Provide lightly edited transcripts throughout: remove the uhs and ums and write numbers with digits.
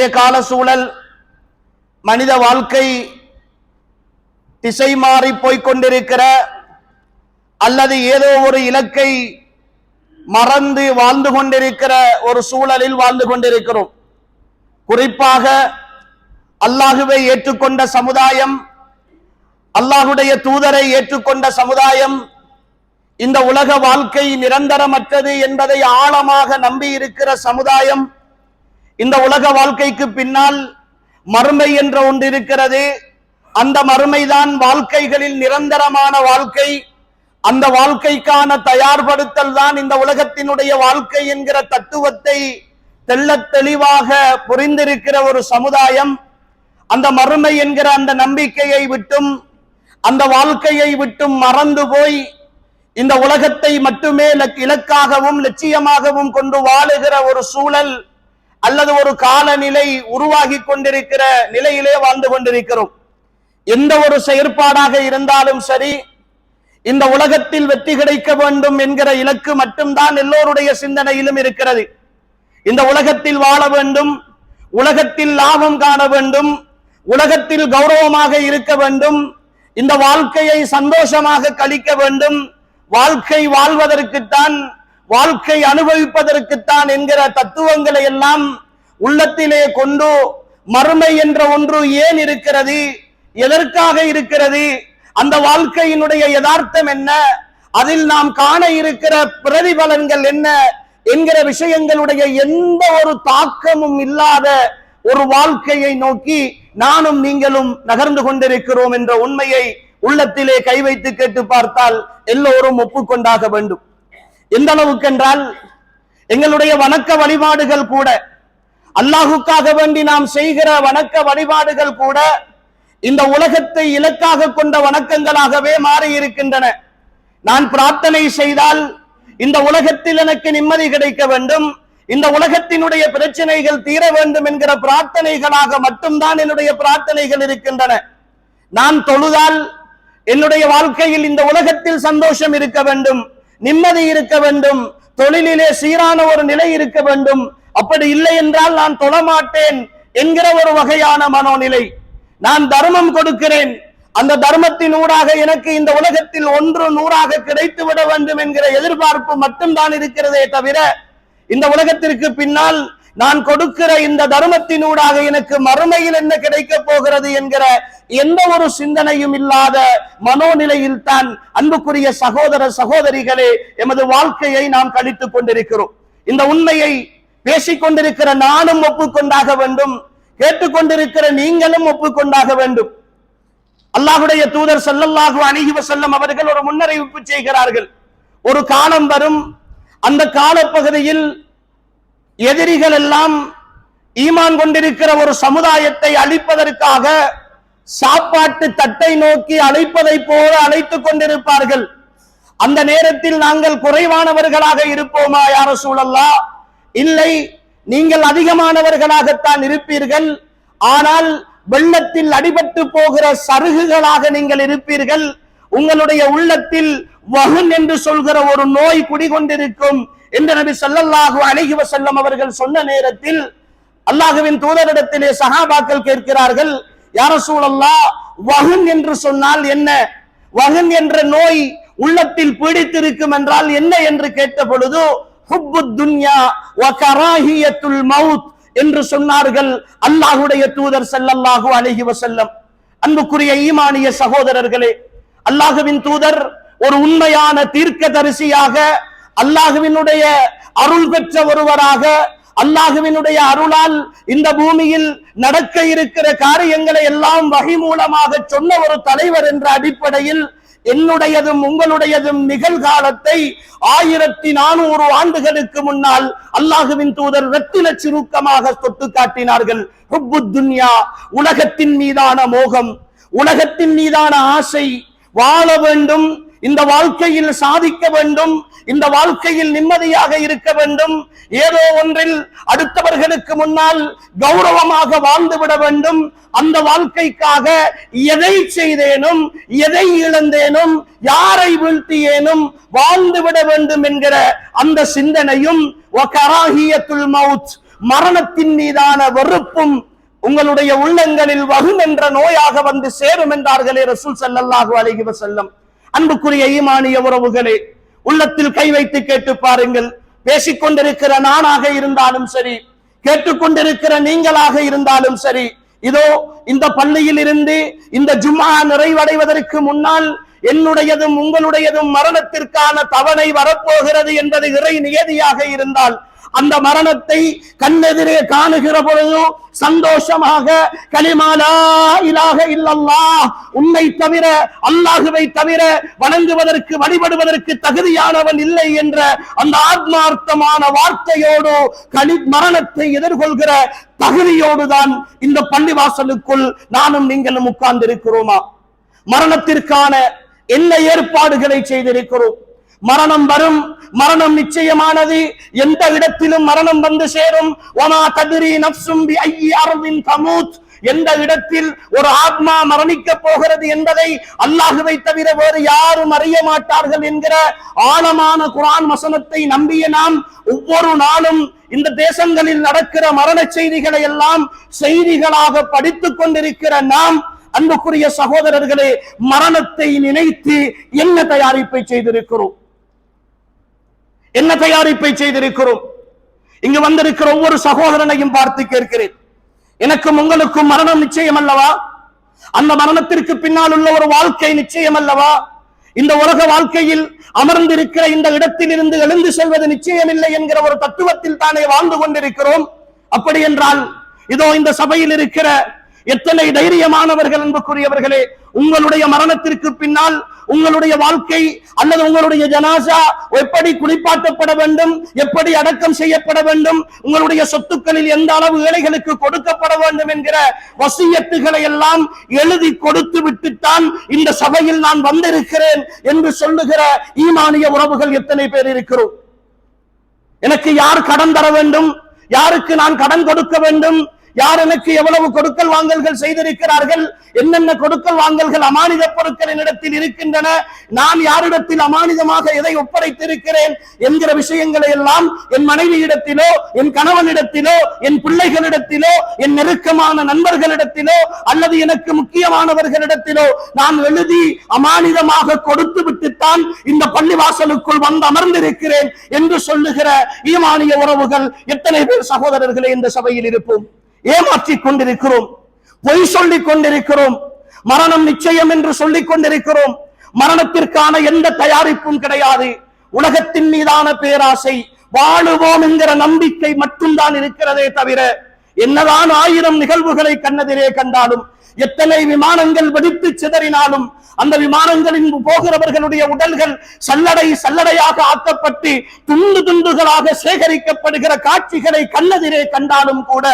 இன்றைய கால சூழல், மனித வாழ்க்கை திசை மாறி போய்கொண்டிருக்கிற அல்லது ஏதோ ஒரு இலக்கை மறந்து வாழ்ந்து கொண்டிருக்கிற ஒரு சூழலில் வாழ்ந்து கொண்டிருக்கிறோம். குறிப்பாக அல்லாஹுவை ஏற்றுக்கொண்ட சமுதாயம், அல்லாஹுடைய தூதரை ஏற்றுக்கொண்ட சமுதாயம், இந்த உலக வாழ்க்கை நிரந்தரமற்றது என்பதை ஆழமாக நம்பி இருக்கிற சமுதாயம், இந்த உலக வாழ்க்கைக்கு பின்னால் மறுமை என்ற ஒன்று இருக்கிறது. அந்த மறுமைதான் வாழ்க்கைகளில் நிரந்தரமான வாழ்க்கை. அந்த வாழ்க்கைக்கான தயார்படுத்தல் தான் இந்த உலகத்தினுடைய வாழ்க்கை என்கிற தத்துவத்தை தெள்ளத் தெளிவாக புரிந்திருக்கிற ஒரு சமுதாயம், அந்த மறுமை என்கிற அந்த நம்பிக்கையை விட்டும் அந்த வாழ்க்கையை விட்டும் மறந்து போய் இந்த உலகத்தை மட்டுமே இலக்காகவும் லட்சியமாகவும் கொண்டு வாழுகிற ஒரு சூழல் அல்லது ஒரு காலநிலை உருவாகி கொண்டிருக்கிற நிலையிலே வாழ்ந்து கொண்டிருக்கிறோம். எந்த ஒரு செயற்பாடாக இருந்தாலும் சரி, இந்த உலகத்தில் வெற்றி கிடைக்க வேண்டும் என்கிற இலக்கு மட்டும்தான் எல்லோருடைய சிந்தனையிலும் இருக்கிறது. இந்த உலகத்தில் வாழ வேண்டும், உலகத்தில் லாபம் காண வேண்டும், உலகத்தில் கௌரவமாக இருக்க வேண்டும், இந்த வாழ்க்கையை சந்தோஷமாக கழிக்க வேண்டும், வாழ்க்கை வாழ்வதற்குத்தான், வாழ்க்கை அனுபவிப்பதற்குத்தான் என்கிற தத்துவங்களை எல்லாம் உள்ளத்திலே கொண்டு மறுமை என்ற ஒன்று ஏன் இருக்கிறது, எதற்காக இருக்கிறது, அந்த வாழ்க்கையினுடைய யதார்த்தம் என்ன, அதில் நாம் காண இருக்கிற பிரதிபலன்கள் என்ன என்கிற விஷயங்களுடைய எந்த ஒரு தாக்கமும் இல்லாத ஒரு வாழ்க்கையை நோக்கி நானும் நீங்களும் நகர்ந்து கொண்டிருக்கிறோம் என்ற உண்மையை உள்ளத்திலே கை வைத்து கேட்டு பார்த்தால் எல்லோரும் ஒப்புக்கொண்டாக வேண்டும். எந்த அளவுக்கு என்றால், எங்களுடைய வணக்க வழிபாடுகள் கூட, அல்லாஹுக்காக வேண்டி நாம் செய்கிற வணக்க வழிபாடுகள் கூட இந்த உலகத்தை இலக்காக கொண்ட வணக்கங்களாகவே மாறி இருக்கின்றன. நான் பிரார்த்தனை செய்தால் இந்த உலகத்தில் எனக்கு நிம்மதி கிடைக்க வேண்டும், இந்த உலகத்தினுடைய பிரச்சனைகள் தீர வேண்டும் என்கிற பிரார்த்தனைகளாக மட்டும்தான் என்னுடைய பிரார்த்தனைகள் இருக்கின்றன. நான் தொழுதால் என்னுடைய வாழ்க்கையில் இந்த உலகத்தில் சந்தோஷம் இருக்க வேண்டும், நிம்மதி இருக்க வேண்டும், தொழிலிலே சீரான ஒரு நிலை இருக்க வேண்டும். அப்படி இல்லை என்றால் நான் தொழமாட்டேன் என்கிற ஒரு வகையான மனோநிலை. நான் தர்மம் கொடுக்கிறேன், அந்த தர்மத்தின் ஊடாக எனக்கு இந்த உலகத்தில் 100 கிடைத்து விட வேண்டும் என்கிற எதிர்பார்ப்பு மட்டும்தான் இருக்கிறதே தவிர, இந்த உலகத்திற்கு பின்னால் நான் கொடுக்கிற இந்த தர்மத்தினூடாக எனக்கு மறுமையில் என்ன கிடைக்க போகிறது என்கிற எந்த ஒரு சிந்தனையும் இல்லாத மனோநிலையில் தான் அன்புக்குரிய சகோதர சகோதரிகளே எமது வாழ்க்கையை நாம் கழித்துக் கொண்டிருக்கிறோம். இந்த உண்மையை பேசிக் கொண்டிருக்கிற நானும் ஒப்புக்கொண்டாக வேண்டும், கேட்டுக்கொண்டிருக்கிற நீங்களும் ஒப்புக்கொண்டாக வேண்டும். அல்லாஹுடைய தூதர் ஸல்லல்லாஹு அலைஹி வஸல்லம் அவர்கள் ஒரு முன்னறிவிப்பு செய்கிறார்கள். ஒரு காலம் வரும், அந்த காலப்பகுதியில் எதிரிகள் எல்லாம் ஈமான் கொண்டிருக்கிற ஒரு சமுதாயத்தை அழிப்பதற்காக சாப்பாட்டு தட்டை நோக்கி அழைப்பதை போல அழைத்துக் கொண்டிருப்பார்கள். அந்த நேரத்தில் நாங்கள் குறைவானவர்களாக இருப்போமா யா ரசூலல்லாஹ்? இல்லை, நீங்கள் அதிகமானவர்களாகத்தான் இருப்பீர்கள். ஆனால் வெள்ளத்தில் அடிபட்டு போகிற சருகுகளாக நீங்கள் இருப்பீர்கள். உங்களுடைய உள்ளத்தில் வஹன் என்று சொல்கிற ஒரு நோய் குடிகொண்டிருக்கும் என்று நபி ஸல்லல்லாஹு அலைஹி வஸல்லம் அவர்கள் சொன்ன நேரத்தில் அல்லாஹ்வின் தூதரிடத்திலே சஹாபாக்கள் கேட்கிறார்கள், யா ரசூலல்லாஹ், வஹன் என்று சொன்னால் என்ன? வஹன் என்ற நோய் உள்ளத்தில் பீடித்திருக்கும் என்றால் என்ன என்று கேட்ட பொழுது ஹுப்புத் துன்யா வ கராஹியத்துல் மவுத் என்று சொன்னார்கள் அல்லாஹ்வுடைய தூதர் ஸல்லல்லாஹு அலைஹி வஸல்லம். அன்புக்குரிய ஈமானிய சகோதரர்களே, அல்லாஹ்வின் தூதர் ஒரு உண்மையான தீர்க்கதரிசியாக, அல்லாஹ்வினுடைய அருள் பெற்ற ஒருவராக, அல்லாஹ்வினுடைய அருளால் இந்த பூமியில் நடக்க இருக்கிற காரியங்களை எல்லாம் வஹி மூலமாக சொன்ன ஒரு தலைவர் என்ற அடிப்படையில் என்னுடையதும் உங்களுடையதும் நிகழ்காலத்தை 1400 ஆண்டுகளுக்கு முன்னால் அல்லாஹ்வின் தூதர் ரத்தின சுருக்கமாக தொட்டு காட்டினார்கள். ஹுப்புத் துன்யா, உலகத்தின் மீதான மோகம், உலகத்தின் மீதான ஆசை, வாழ வேண்டும், இந்த வாழ்க்கையில் சாதிக்க வேண்டும், இந்த வாழ்க்கையில் நிம்மதியாக இருக்க வேண்டும், ஏதோ ஒன்றில் அடுத்தவர்களுக்கு முன்னால் கௌரவமாக வாழ்ந்துவிட வேண்டும், அந்த வாழ்க்கைக்காக எதை செய்தேனும் எதை இழந்தேனும் யாரை வீழ்த்தியேனும் வாழ்ந்துவிட வேண்டும் என்கிற அந்த சிந்தனையும் மரணத்தின் மீதான வெறுப்பும் உங்களுடைய உள்ளங்களில் வகும் என்ற நோயாக வந்து சேரும் என்றார்களே ரசூல் ஸல்லல்லாஹு அலைஹி வஸல்லம். அன்புக்குரிய ஈமானிய உறவுகளே, உள்ளத்தில் கை வைத்து கேட்டு பாருங்கள். பேசிக்கொண்டிருக்கிற நானாக இருந்தாலும் சரி, கேட்டுக்கொண்டிருக்கிற நீங்களாக இருந்தாலும் சரி, இதோ இந்த பள்ளியில் இருந்து இந்த ஜும்ஆ நிறைவடைவதற்கு முன்னால் என்னுடையதும் உங்களுடையதும் மரணத்திற்கான தவணை வரப்போகிறது என்பது இறை நியதியாக இருந்தால், அந்த மரணத்தை கண்ணெதிரே காணுகிற பொழுது சந்தோஷமாக கலிமா லா இலாஹ இல்லல்லாஹ், உன்னை தவிர அல்லாஹுவை தவிர வணங்குவதற்கு வழிபடுவதற்கு தகுதியானவன் இல்லை என்ற அந்த ஆத்மார்த்தமான வார்த்தையோடு மரணத்தை எதிர்கொள்கிற தகுதியோடு தான் இந்த பள்ளிவாசலுக்குள் நானும் நீங்களும் உட்கார்ந்து இருக்கிறோமா? மரணத்திற்கான என்ன ஏற்பாடுகளை செய்திருக்கிறோம்? மரணம் வரும், மரணம் நிச்சயமானது. எந்த இடத்திலும் மரணம் வந்து சேரும். வமா தத்ரி நஃப்சும் பிஅய்யி அர்தின் தமூத், எந்த இடத்தில் ஒரு ஆத்மா மரணிக்க போகிறது என்பதை அல்லாஹுவை தவிர வேறு யாரும் அறிய மாட்டார்கள் என்கிற ஆழமான குர்ஆன் வசனத்தை நம்பிய நாம் ஒவ்வொரு நாளும் இந்த தேசங்களில் நடக்கிற மரண செய்திகளை எல்லாம் செய்திகளாக படித்துக் கொண்டிருக்கிற நாம், அன்புக்குரிய சகோதரர்களே, மரணத்தை நினைத்து என்ன தயாரிப்பை செய்திருக்கிறோம்? என்ன தயாரிப்பை செய்திருக்கிறோம்? இங்கு வந்திருக்கிற ஒவ்வொரு சகோதரனையும் பார்த்து கேட்கிறேன், எனக்கும் உங்களுக்கும் மரணம் நிச்சயம் அல்லவா? அந்த மரணத்திற்கு பின்னால் உள்ள ஒரு வாழ்க்கை நிச்சயம் அல்லவா? இந்த உலக வாழ்க்கையில் அமர்ந்திருக்கிற இந்த இடத்தில் இருந்து எழுந்து செல்வது நிச்சயமில்லை என்கிற ஒரு தத்துவத்தில் தானே வாழ்ந்து கொண்டிருக்கிறோம். அப்படி என்றால் இதோ இந்த சபையில் இருக்கிற எத்தனை தைரியமானவர்கள் அன்புக்குரியவர்களே, உங்களுடைய மரணத்திற்கு பின்னால் உங்களுடைய வாழ்க்கை அல்லது உங்களுடைய ஜனாசா எப்படி குளிப்பாட்டப்பட வேண்டும், எப்படி அடக்கம் செய்யப்பட வேண்டும், உங்களுடைய சொத்துக்களில் எந்த அளவு ஏழைகளுக்கு கொடுக்கப்பட வேண்டும் என்கிற வசியத்துகளை எல்லாம் எழுதி கொடுத்து விட்டுத்தான் இந்த சபையில் நான் வந்திருக்கிறேன் என்று சொல்லுகிற ஈமானிய உறவுகள் எத்தனை பேர் இருக்கிறோம்? எனக்கு யார் கடன் தர வேண்டும், யாருக்கு நான் கடன் கொடுக்க வேண்டும், யார் எனக்கு எவ்வளவு கொடுக்கல் வாங்கல்கள் செய்திருக்கிறார்கள், என்னென்ன கொடுக்கல் வாங்கல்கள் அமானித பொருட்களின் இடத்தில் இருக்கின்றன, நான் யாரிடத்தில் அமானிதமாக எதை ஒப்படைத்திருக்கிறேன் என்கிற விஷயங்களை எல்லாம் என் மனைவியிடத்திலோ, என் கணவனிடத்திலோ, என் பிள்ளைகளிடத்திலோ, என் நெருக்கமான நண்பர்களிடத்திலோ அல்லது எனக்கு முக்கியமானவர்களிடத்திலோ நான் எழுதி அமானிதமாக கொடுத்து விட்டுத்தான் இந்த பள்ளிவாசலுக்குள் வந்து அமர்ந்திருக்கிறேன் என்று சொல்லுகிற ஈமானிய உறவுகள் எத்தனை பேர் சகோதரர்களே இந்த சபையில் இருப்போம்? ஏமாற்றிக் கொண்டிருக்கிறோம், பொய் சொல்லிக் கொண்டிருக்கிறோம், மரணம் நிச்சயம் என்று சொல்லிக் கொண்டிருக்கிறோம். மரணத்திற்கான எந்த தயாரிப்பும் கிடையாது. உலகத்தின் மீதான பேராசை, வாழுவோம் என்கிற நம்பிக்கை மட்டும்தான் இருக்கிறதே தவிர, என்னதான் 1000 நிகழ்வுகளை கண்ணெதிரே கண்டாலும், எத்தனை விமானங்கள் வெடித்து சிதறினாலும், அந்த விமானங்களின் போகிறவர்களுடைய உடல்கள் சல்லடையாக ஆக்கப்பட்டு துண்டு துண்டுகளாக சேகரிக்கப்படுகிற காட்சிகளை கண்ணெதிரே கண்டாலும் கூட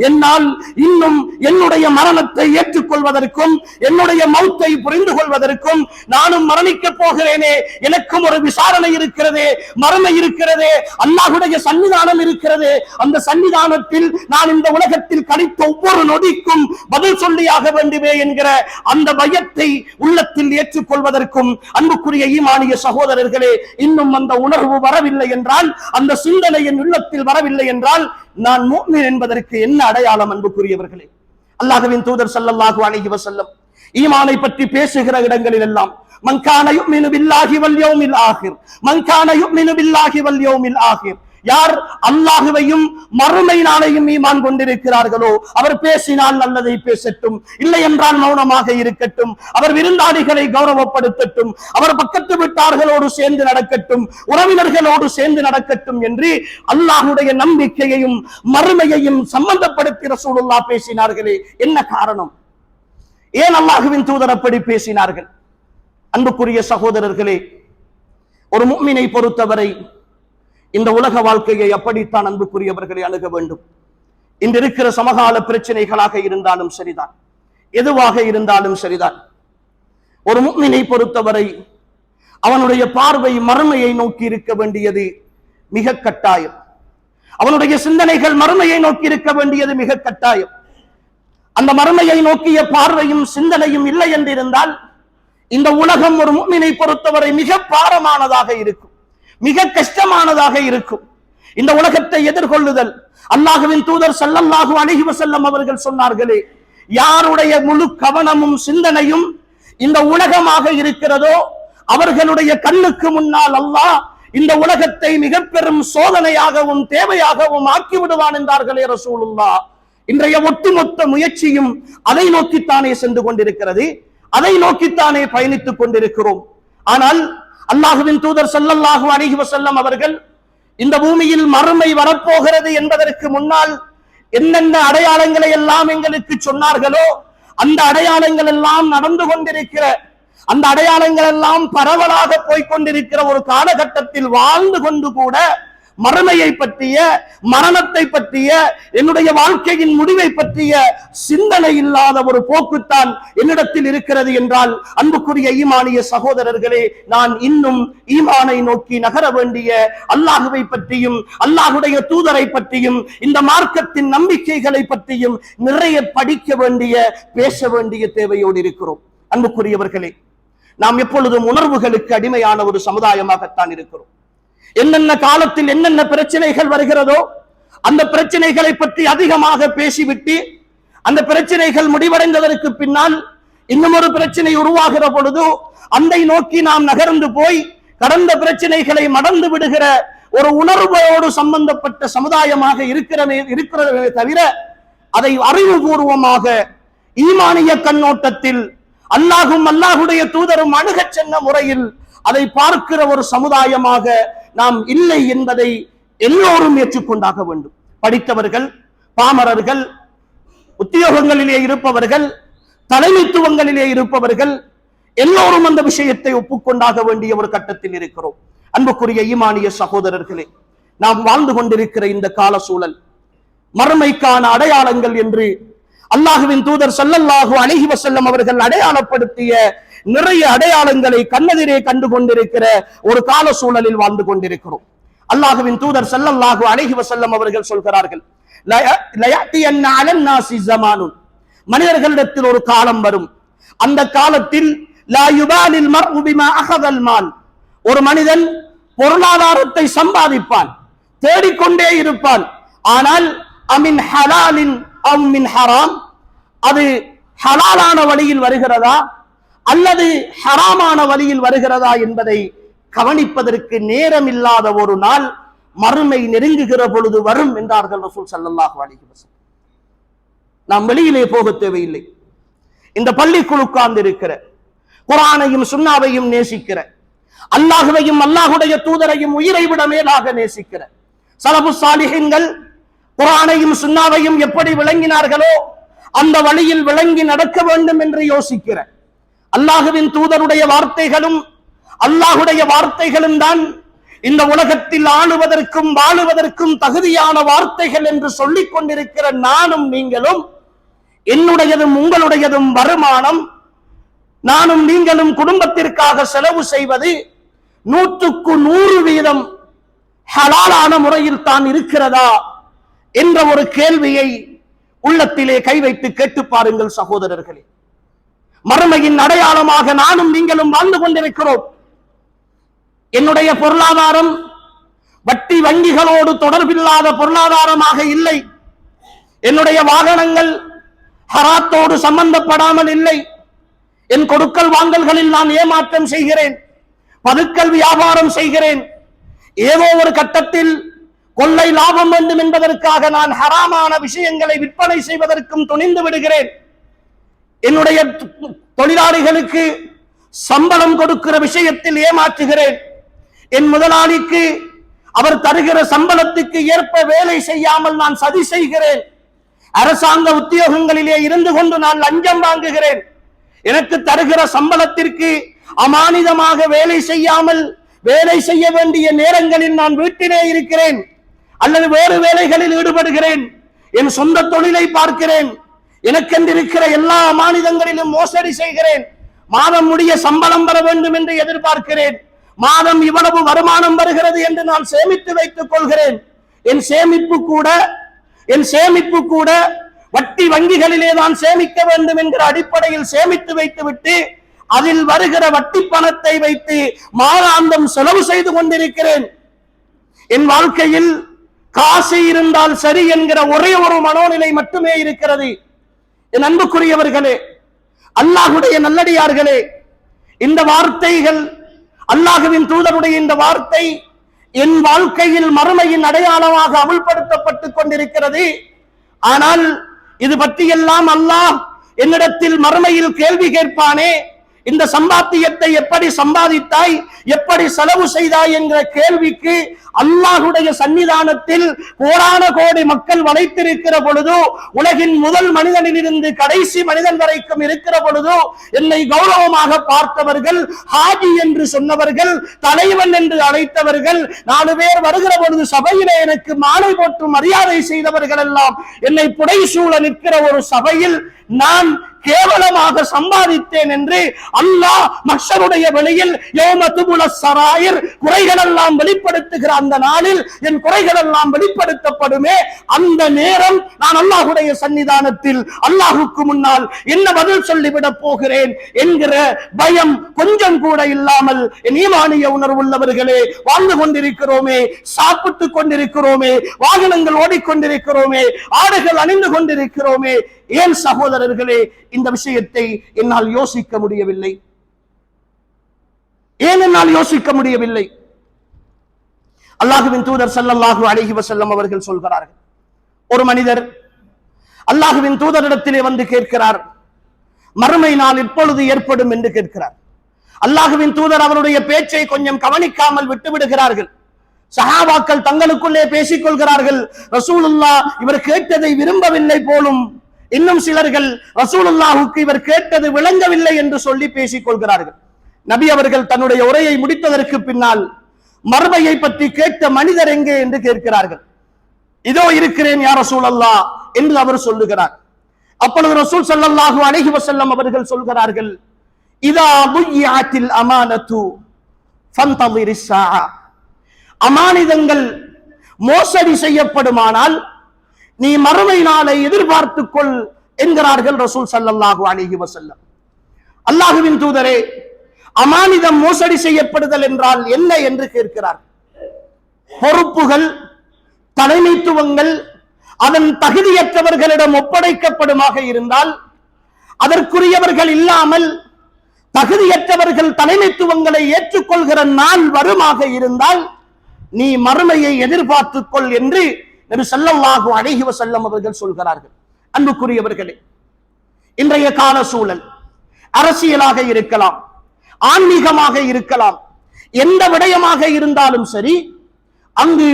என்னால் இன்னும் என்னுடைய மரணத்தை ஏற்றுக்கொள்வதற்கும் என்னுடைய மௌத்தை புரிந்து கொள்வதற்கும், நானும் மரணிக்க போகிறேனே, எனக்கும் ஒரு விசாரணை இருக்கிறதே, மரணம் இருக்கிறதே, அல்லாஹ்வுடைய சன்னிதானம் இருக்கிறதே, அந்த சன்னிதானத்தில் நான் இந்த உலகத்தில் கழித்த ஒவ்வொரு நொடிக்கும் பதில் சொல்லியாக வேண்டுமே என்கிற அந்த பயத்தை உள்ளத்தில் ஏற்றுக்கொள்வதற்கும், அன்புக்குரிய ஈமானிய சகோதரர்களே, இன்னும் அந்த உணர்வு வரவில்லை என்றால், அந்த சிந்தனை என் உள்ளத்தில் வரவில்லை என்றால், நான் முஃமின் என்பதற்கு என்ன அடையாளம்? அன்புக்குரியவர்களே, அல்லாஹ்வின் தூதர் ஸல்லல்லாஹு அலைஹி வஸல்லம் ஈமானை பற்றி பேசுகிற இடங்களில் எல்லாம் மன் கான யுமினு பில்லாஹி வல் யௌமில் ஆகிர், மன் கான யுமினு பில்லாஹி வல் யௌமில் ஆகிர், யார் அல்லாஹுவையும் மறுமை நாளையும் ஈமான் கொண்டிருக்கிறார்களோ அவர் பேசினால் நல்லதை பேசட்டும், இல்லை என்றால் மௌனமாக இருக்கட்டும், அவர் விருந்தாளிகளை கௌரவப்படுத்தட்டும், அவர் பக்கத்து வீட்டார்களோடு சேர்ந்து நடக்கட்டும், உறவினர்களோடு சேர்ந்து நடக்கட்டும் என்று அல்லாஹ்வுடைய நம்பிக்கையையும் மறுமையையும் சம்பந்தப்படுத்தி ரசூலுல்லாஹ் பேசினார்களே. என்ன காரணம்? ஏன் அல்லாஹ்வின் தூதர் அப்படி பேசினார்கள்? அன்புக்குரிய சகோதரர்களே, ஒரு முஃமினை பொறுத்தவரை இந்த உலக வாழ்க்கையை அப்படித்தான் அன்புக்குரியவர்களை அணுக வேண்டும். இன்று இருக்கிற சமகால பிரச்சனைகளாக இருந்தாலும் சரிதான், எதுவாக இருந்தாலும் சரிதான், ஒரு முஃமினை பொறுத்தவரை அவனுடைய பார்வை மறுமையை நோக்கி இருக்க வேண்டியது மிக கட்டாயம். அவனுடைய சிந்தனைகள் மறுமையை நோக்கி இருக்க வேண்டியது மிக கட்டாயம். அந்த மறுமையை நோக்கிய பார்வையும் சிந்தனையும் இல்லை என்றிருந்தால் இந்த உலகம் ஒரு முஃமினை பொறுத்தவரை மிக பாரமானதாக இருக்கும், மிக கஷ்டமானதாக இருக்கும். இந்த உலகத்தை எதிர்கொள்ளுதல். அல்லாஹ்வின் தூதர் ஸல்லல்லாஹு அலைஹி வஸல்லம் அவர்கள் சொன்னார்களே, யாருடைய முழு கவனமும் சிந்தனையும் இந்த உலகமாக இருக்கிறதோ அவர்களுடைய கண்ணுக்கு முன்னால் அல்லாஹ் இந்த உலகத்தை மிக பெரும் சோதனையாகவும் தேவையாகவும் ஆக்கி விடுவான் என்றார்களே ரசூலுல்லாஹ். இன்றைய ஒட்டுமொத்த முயற்சியும் அதை நோக்கித்தானே சென்று கொண்டிருக்கிறது, அதை நோக்கித்தானே பயணித்துக் கொண்டிருக்கிறோம். ஆனால் அல்லாஹ்வின் தூதர் ஸல்லல்லாஹு அலைஹி வஸல்லம் அவர்கள் இந்த பூமியில் மறுமை வரப்போகிறது என்பதற்கு முன்னால் என்னென்ன அடையாளங்களை எல்லாம் எங்களுக்கு சொன்னார்களோ அந்த அடையாளங்கள் எல்லாம் நடந்து கொண்டிருக்கிற, அந்த அடையாளங்கள் எல்லாம் பரவலாக போய்கொண்டிருக்கிற ஒரு காலகட்டத்தில் வாழ்ந்து கொண்டு கூட மறுமையை பற்றிய, மரணத்தை பற்றிய, என்னுடைய வாழ்க்கையின் முடிவை பற்றிய சிந்தனை இல்லாத ஒரு போக்குத்தான் என்னிடத்தில் இருக்கிறது என்றால், அன்புக்குரிய ஈமானிய சகோதரர்களே, நான் இன்னும் ஈமானை நோக்கி நகர வேண்டிய, அல்லாஹுவை பற்றியும் அல்லாஹுடைய தூதரை பற்றியும் இந்த மார்க்கத்தின் நம்பிக்கைகளை பற்றியும் நிறைய படிக்க வேண்டிய, பேச வேண்டிய தேவையோடு இருக்கிறோம். அன்புக்குரியவர்களே, நாம் எப்பொழுதும் உணர்வுகளுக்கு அடிமையான ஒரு சமுதாயமாகத்தான் இருக்கிறோம். என்னென்ன காலத்தில் என்னென்ன பிரச்சனைகள் வருகிறதோ அந்த பிரச்சனைகளை பற்றி அதிகமாக பேசிவிட்டு அந்த பிரச்சனைகள் முடிவடைந்ததற்கு பின்னால் இன்னும் ஒரு பிரச்சனை உருவாகிற பொழுது அதை நோக்கி நாம் நகர்ந்து போய் கடந்த பிரச்சனைகளை மறந்து விடுகிற ஒரு உணர்வோடு சம்பந்தப்பட்ட சமுதாயமாக இருக்கிறதே தவிர அதை அறிவுபூர்வமாக ஈமானிய கண்ணோட்டத்தில் அல்லாஹும் அல்லாஹுடைய தூதரும் அணுகச் சென்ற முறையில் அதை பார்க்கிற ஒரு சமுதாயமாக நாம் இல்லை என்பதை எல்லோரும் ஏற்றுக்கொண்டாக வேண்டும். படித்தவர்கள், பாமரர்கள், உத்தியோகங்களிலே இருப்பவர்கள், தலைமைத்துவங்களிலே இருப்பவர்கள் எல்லோரும் அந்த விஷயத்தை ஒப்புக்கொண்டாக வேண்டிய ஒரு கட்டத்தில் இருக்கிறோம். அன்புக்குரிய ஈமானிய சகோதரர்களே, நாம் வாழ்ந்து கொண்டிருக்கிற இந்த கால சூழல் மறுமைக்கான அடையாளங்கள் என்று அல்லாஹுவின் தூதர் ஸல்லல்லாஹு அலைஹி வஸல்லம் அவர்கள் அடையாளப்படுத்திய நிறைய அடையாளங்களை கண்ணெதிரே கண்டு கொண்டிருக்கிற ஒரு கால சூழலில் வாழ்ந்து கொண்டிருக்கிறோம். அல்லாஹுவின் தூதர் ஸல்லல்லாஹு அலைஹி வஸல்லம் அவர்கள் சொல்கிறார்கள், லயஅத்தியன்ன அலன்னாஸி ஸமானுன், மனிதர்களிடத்தில் ஒரு காலம் வரும், அந்த காலத்தில் லா யுபாலில் மர்உ பிமா அஹதல் மால், ஒரு மனிதன் பொருளாதாரத்தை சம்பாதிப்பான், தேடிக்கொண்டே இருப்பான், ஆனால் அமின் ஹலாலின் அவ் மின் ஹராம், அது ஹலாலான வழியில் வருகிறதா அல்லது ஹராமான வழியில் வருகிறதா என்பதை கவனிப்பதற்கு நேரம் இல்லாத ஒரு நாள் மறுமை நெருங்குகிற பொழுது வரும் என்றார்கள் ரசூல் ஸல்லல்லாஹு அலைஹி வஸல்லம். நாம் வெளியிலே போக தேவையில்லை. இந்த பள்ளிக்குள் உட்கார்ந்து இருக்கிற, குர்ஆனையும் சுன்னாவையும் நேசிக்கிற, அல்லாஹுவையும் அல்லாஹுடைய தூதரையும் உயிரை விட மேலாக நேசிக்கிற ஸலஃபு ஸாலிஹீன்கள் குர்ஆனையும் சுன்னாவையும் எப்படி விளங்கினார்களோ அந்த வழியில் விளங்கி நடக்க வேண்டும் என்று யோசிக்கிற, அல்லாஹுவின் தூதருடைய வார்த்தைகளும் அல்லாஹுடைய வார்த்தைகளும் தான் இந்த உலகத்தில் ஆளுவதற்கும் வாழுவதற்கும் தகுதியான வார்த்தைகள் என்று சொல்லிக் கொண்டிருக்கிற நானும் நீங்களும், என்னுடையதும் உங்களுடையதும் வருமானம், நானும் நீங்களும் குடும்பத்திற்காக செலவு செய்வது 100% ஹலாலான முறையில் தான் இருக்கிறதா என்ற ஒரு கேள்வியை உள்ளத்திலே கை வைத்து கேட்டு பாருங்கள் சகோதரர்களே. மறுமையின் அடையாளமாக நானும் நீங்களும் வாழ்ந்து கொண்டிருக்கிறோம். என்னுடைய பொருளாதாரம் வட்டி வங்கிகளோடு தொடர்பில்லாத பொருளாதாரமாக இல்லை. என்னுடைய வாகனங்கள் ஹராத்தோடு சம்பந்தப்படாமல் இல்லை. என் கொடுக்கல் வாங்கல்களில் நான் ஏமாற்றம் செய்கிறேன், பதுக்கல் வியாபாரம் செய்கிறேன். ஏதோ ஒரு கட்டத்தில் கொள்ளை லாபம் வேண்டும் என்பதற்காக நான் ஹராமான விஷயங்களை விற்பனை செய்வதற்கும் துணிந்து விடுகிறேன். என்னுடைய தொழிலாளிகளுக்கு சம்பளம் கொடுக்கிற விஷயத்தில் ஏமாற்றுகிறேன். என் முதலாளிக்கு அவர் தருகிற சம்பளத்துக்கு ஏற்ப வேலை செய்யாமல் நான் சதி செய்கிறேன். அரசாங்க உத்தியோகங்களிலே இருந்து கொண்டு நான் லஞ்சம் வாங்குகிறேன். எனக்கு தருகிற சம்பளத்திற்கு அமானிதமாக வேலை செய்யாமல் வேலை செய்ய வேண்டிய நேரங்களில் நான் வீட்டிலே இருக்கிறேன் அல்லது வேறு வேலைகளில் ஈடுபடுகிறேன். என் சொந்த தொழிலை பார்க்கிறேன். எனக்கென்றிருக்கிற எல்லா அமானிதங்களிலும் மோசடி செய்கிறேன். மாதம் முடிய சம்பளம் வர வேண்டும் என்று எதிர்பார்க்கிறேன். மாதம் இவ்வளவு வருமானம் வருகிறது என்று நான் சேமித்து வைத்துக் கொள்கிறேன். என் சேமிப்பு கூட வட்டி வங்கிகளிலே தான் சேமிக்க வேண்டும் என்கிற அடிப்படையில் சேமித்து வைத்துவிட்டு அதில் வருகிற வட்டி பணத்தை வைத்து மாதாந்தம் செலவு செய்து கொண்டிருக்கிறேன். என் வாழ்க்கையில் காசு இருந்தால் சரி என்கிற ஒரே ஒரு மனோநிலை மட்டுமே இருக்கிறது. என் அன்புக்குரியவர்களே, அல்லாஹ்வுடைய நல்லடியார்களே, இந்த வார்த்தைகள், அல்லாஹ்வின் தூதருடைய இந்த வார்த்தை என் வாழ்க்கையில் மறுமையின் அடையாளமாக அமுல்படுத்தப்பட்டுக் கொண்டிருக்கிறது. ஆனால் இது பற்றியெல்லாம் அல்லாஹ் என்னிடத்தில் மறுமையில் கேள்வி கேட்பானே, இந்த சம்பாத்தியத்தை எப்படி சம்பாதித்தாய், எப்படி செலவு செய்தாய் என்கிற கேள்விக்கு அல்லாஹ்வுடைய சன்னிதானத்தில் கோடான கோடி மக்கள் வளைத்திருக்கிற பொழுது, உலகின் முதல் மனிதனிலிருந்து கடைசி மனிதன் வரைக்கும் இருக்கிற பொழுது, என்னை கௌரவமாக பார்த்தவர்கள், ஹாஜி என்று சொன்னவர்கள், தலைவன் என்று அழைத்தவர்கள், 4 பேர் வருகிற பொழுது சபையிலே எனக்கு மாலை போட்டு மரியாதை செய்தவர்கள் எல்லாம் என்னை புடைசூழ நிற்கிற ஒரு சபையில் நான் கேவலமாக சம்பாதித்தேன் என்று அல்லாஹ் மஹ்ஷருடைய வெளியில் யௌம துபுல ஸராயிர், குறைகள் எல்லாம் வெளிப்படுத்துகிற அந்த நாளில் என் குறைகள் எல்லாம் வெளிப்படுத்தப்படுமே, அந்த நேரம் நான் அல்லாஹ்வுடைய சன்னிதானத்தில் அல்லாஹ்வுக்கு முன்னால் என்ன பதில் சொல்லிவிடப் போகிறேன் என்கிற பயம் கொஞ்சம் கூட இல்லாமல் என் ஈமானிய உணர்வுள்ளவர்களே வாழ்ந்து கொண்டிருக்கிறோமே, சாப்பிட்டுக் கொண்டிருக்கிறோமே, வாகனங்கள் ஓடிக்கொண்டிருக்கிறோமே, ஆடைகள் அணிந்து கொண்டிருக்கிறோமே. ஏன் சகோதரர்களே இந்த விஷயத்தை என்னால் யோசிக்க முடியவில்லை? ஏன் என்னால் யோசிக்க முடியவில்லை? அல்லாஹ்வின் தூதர் ஸல்லல்லாஹு அலைஹி வஸல்லம் அவர்கள் சொல்கிறார்கள், ஒரு மனிதர் அல்லாஹ்வின் தூதரிடத்திலே வந்து கேட்கிறார், மறுமை நாள் எப்பொழுது ஏற்படும் என்று கேட்கிறார். அல்லாஹ்வின் தூதர் அவருடைய பேச்சை கொஞ்சம் கவனிக்காமல் விட்டு விடுகிறார்கள். சஹாபாக்கள் தங்களுக்குள்ளே பேசிக் கொள்கிறார்கள், ரசூலுல்லாஹ் இவர் கேட்டதை விரும்பவில்லை போலும். இன்னும் சிலர்கள் ரசூலுல்லாஹுக்கு இவர் கேட்டது விளங்கவில்லை என்று சொல்லி பேசிக் கொள்கிறார்கள். நபி அவர்கள் தன்னுடைய உரையை முடித்ததற்கு பின்னால் மறுமையை பற்றி கேட்ட மனிதர் எங்கே என்று கேட்கிறார்கள். இதோ இருக்கிறேன் யா ரசூலல்லாஹ் என்று அவர் சொல்லுகிறார். அப்பொழுது ரசூல் ஸல்லல்லாஹு அலைஹி வஸல்லம் அவர்கள் சொல்கிறார்கள், இதா துய்யாத்தில் அமானத்து ஃபந்தஸிரிஸ் ஸாஅ, அமானிதங்கள் மோசடி செய்யப்படுமானால் நீ மறுமை நாளை எதிர்பார்த்துக் கொள் என்கிறார்கள் ரசூல் ஸல்லல்லாஹு அலைஹி வஸல்லம். அல்லாஹ்வின் தூதரே, அமானிதம் மோசடி செய்யப்படுதல் என்றால் என்ன என்று கேட்கிறார். பொறுப்புகள், தலைமைத்துவங்கள் அதன் தகுதியற்றவர்களிடம் ஒப்படைக்கப்படுமாக இருந்தால், அதற்குரியவர்கள் இல்லாமல் தகுதியற்றவர்கள் தலைமைத்துவங்களை ஏற்றுக்கொள்கிற நாள் வருமாக இருந்தால் நீ மறுமையை எதிர்பார்த்துக் கொள் என்று நபி ஸல்லல்லாஹு அலைஹி வஸல்லம் அவர்கள் சொல்கிறார்கள். அன்புக்குரியவர்களே, இன்றைய கால சூழல் அரசியலாக இருக்கலாம், ஆன்மீகமாக இருக்கலாம், எந்த விடயமாக இருந்தாலும் சரி, அங்கு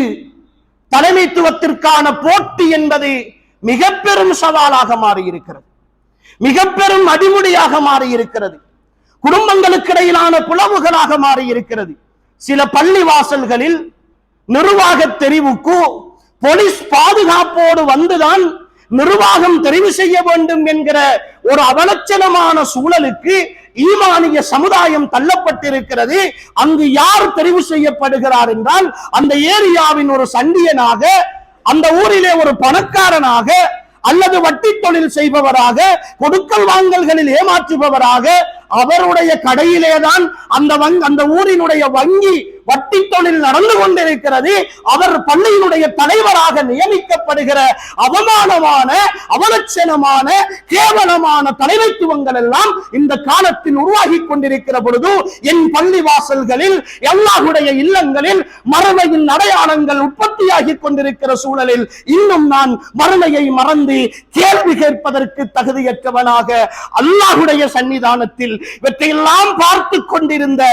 தலைமைத்துவத்திற்கான போட்டி என்பது மிக பெரும் சவாலாக மாறியிருக்கிறது, மிக பெரும் அடிமுடியாக மாறியிருக்கிறது, குடும்பங்களுக்கு இடையிலான பிளவுகளாக மாறியிருக்கிறது. சில பள்ளி வாசல்களில் நிர்வாக தெரிவுக்கு போலீஸ் பாதுகாப்போடு வந்துதான் நிர்வாகம் தெரிவு செய்ய வேண்டும் என்கிற ஒரு அவலட்சணமான சூழலுக்கு ஈமானிய சமுதாயம் தள்ளப்பட்டிருக்கிறது. அங்கு யார் தெரிவு செய்யப்படுகிறார் என்றால், அந்த ஏரியாவின் ஒரு சண்டியனாக, அந்த ஊரிலே ஒரு பணக்காரனாக, அல்லது வட்டி தொழில் செய்பவராக, கொடுக்கல் வாங்கல்களில் ஏமாற்றுபவராக, அவருடைய கடையிலேதான் அந்த ஊரினுடைய வங்கி வட்டி தொழில் நடந்து கொண்டிருக்கிறது. அவர் பள்ளியினுடைய தலைவராக நியமிக்கப்படுகிற அவமானமான, அவலட்சணமான, கேவலமான தலைமைத்துவங்கள் எல்லாம் இந்த காலத்தில் உருவாகி கொண்டிருக்கிற பொழுது, என் பள்ளி வாசல்களில், அல்லாஹ்வுடைய இல்லங்களில் மறுமையின் அடையாளங்கள் உற்பத்தியாகி கொண்டிருக்கிற சூழலில் இன்னும் நான் மறுமையை மறந்து கேள்வி கேட்பதற்கு தகுதியற்றவனாக அல்லாஹ்வுடைய சன்னிதானத்தில் இவற்றையெல்லாம் பார்த்து கொண்டிருந்த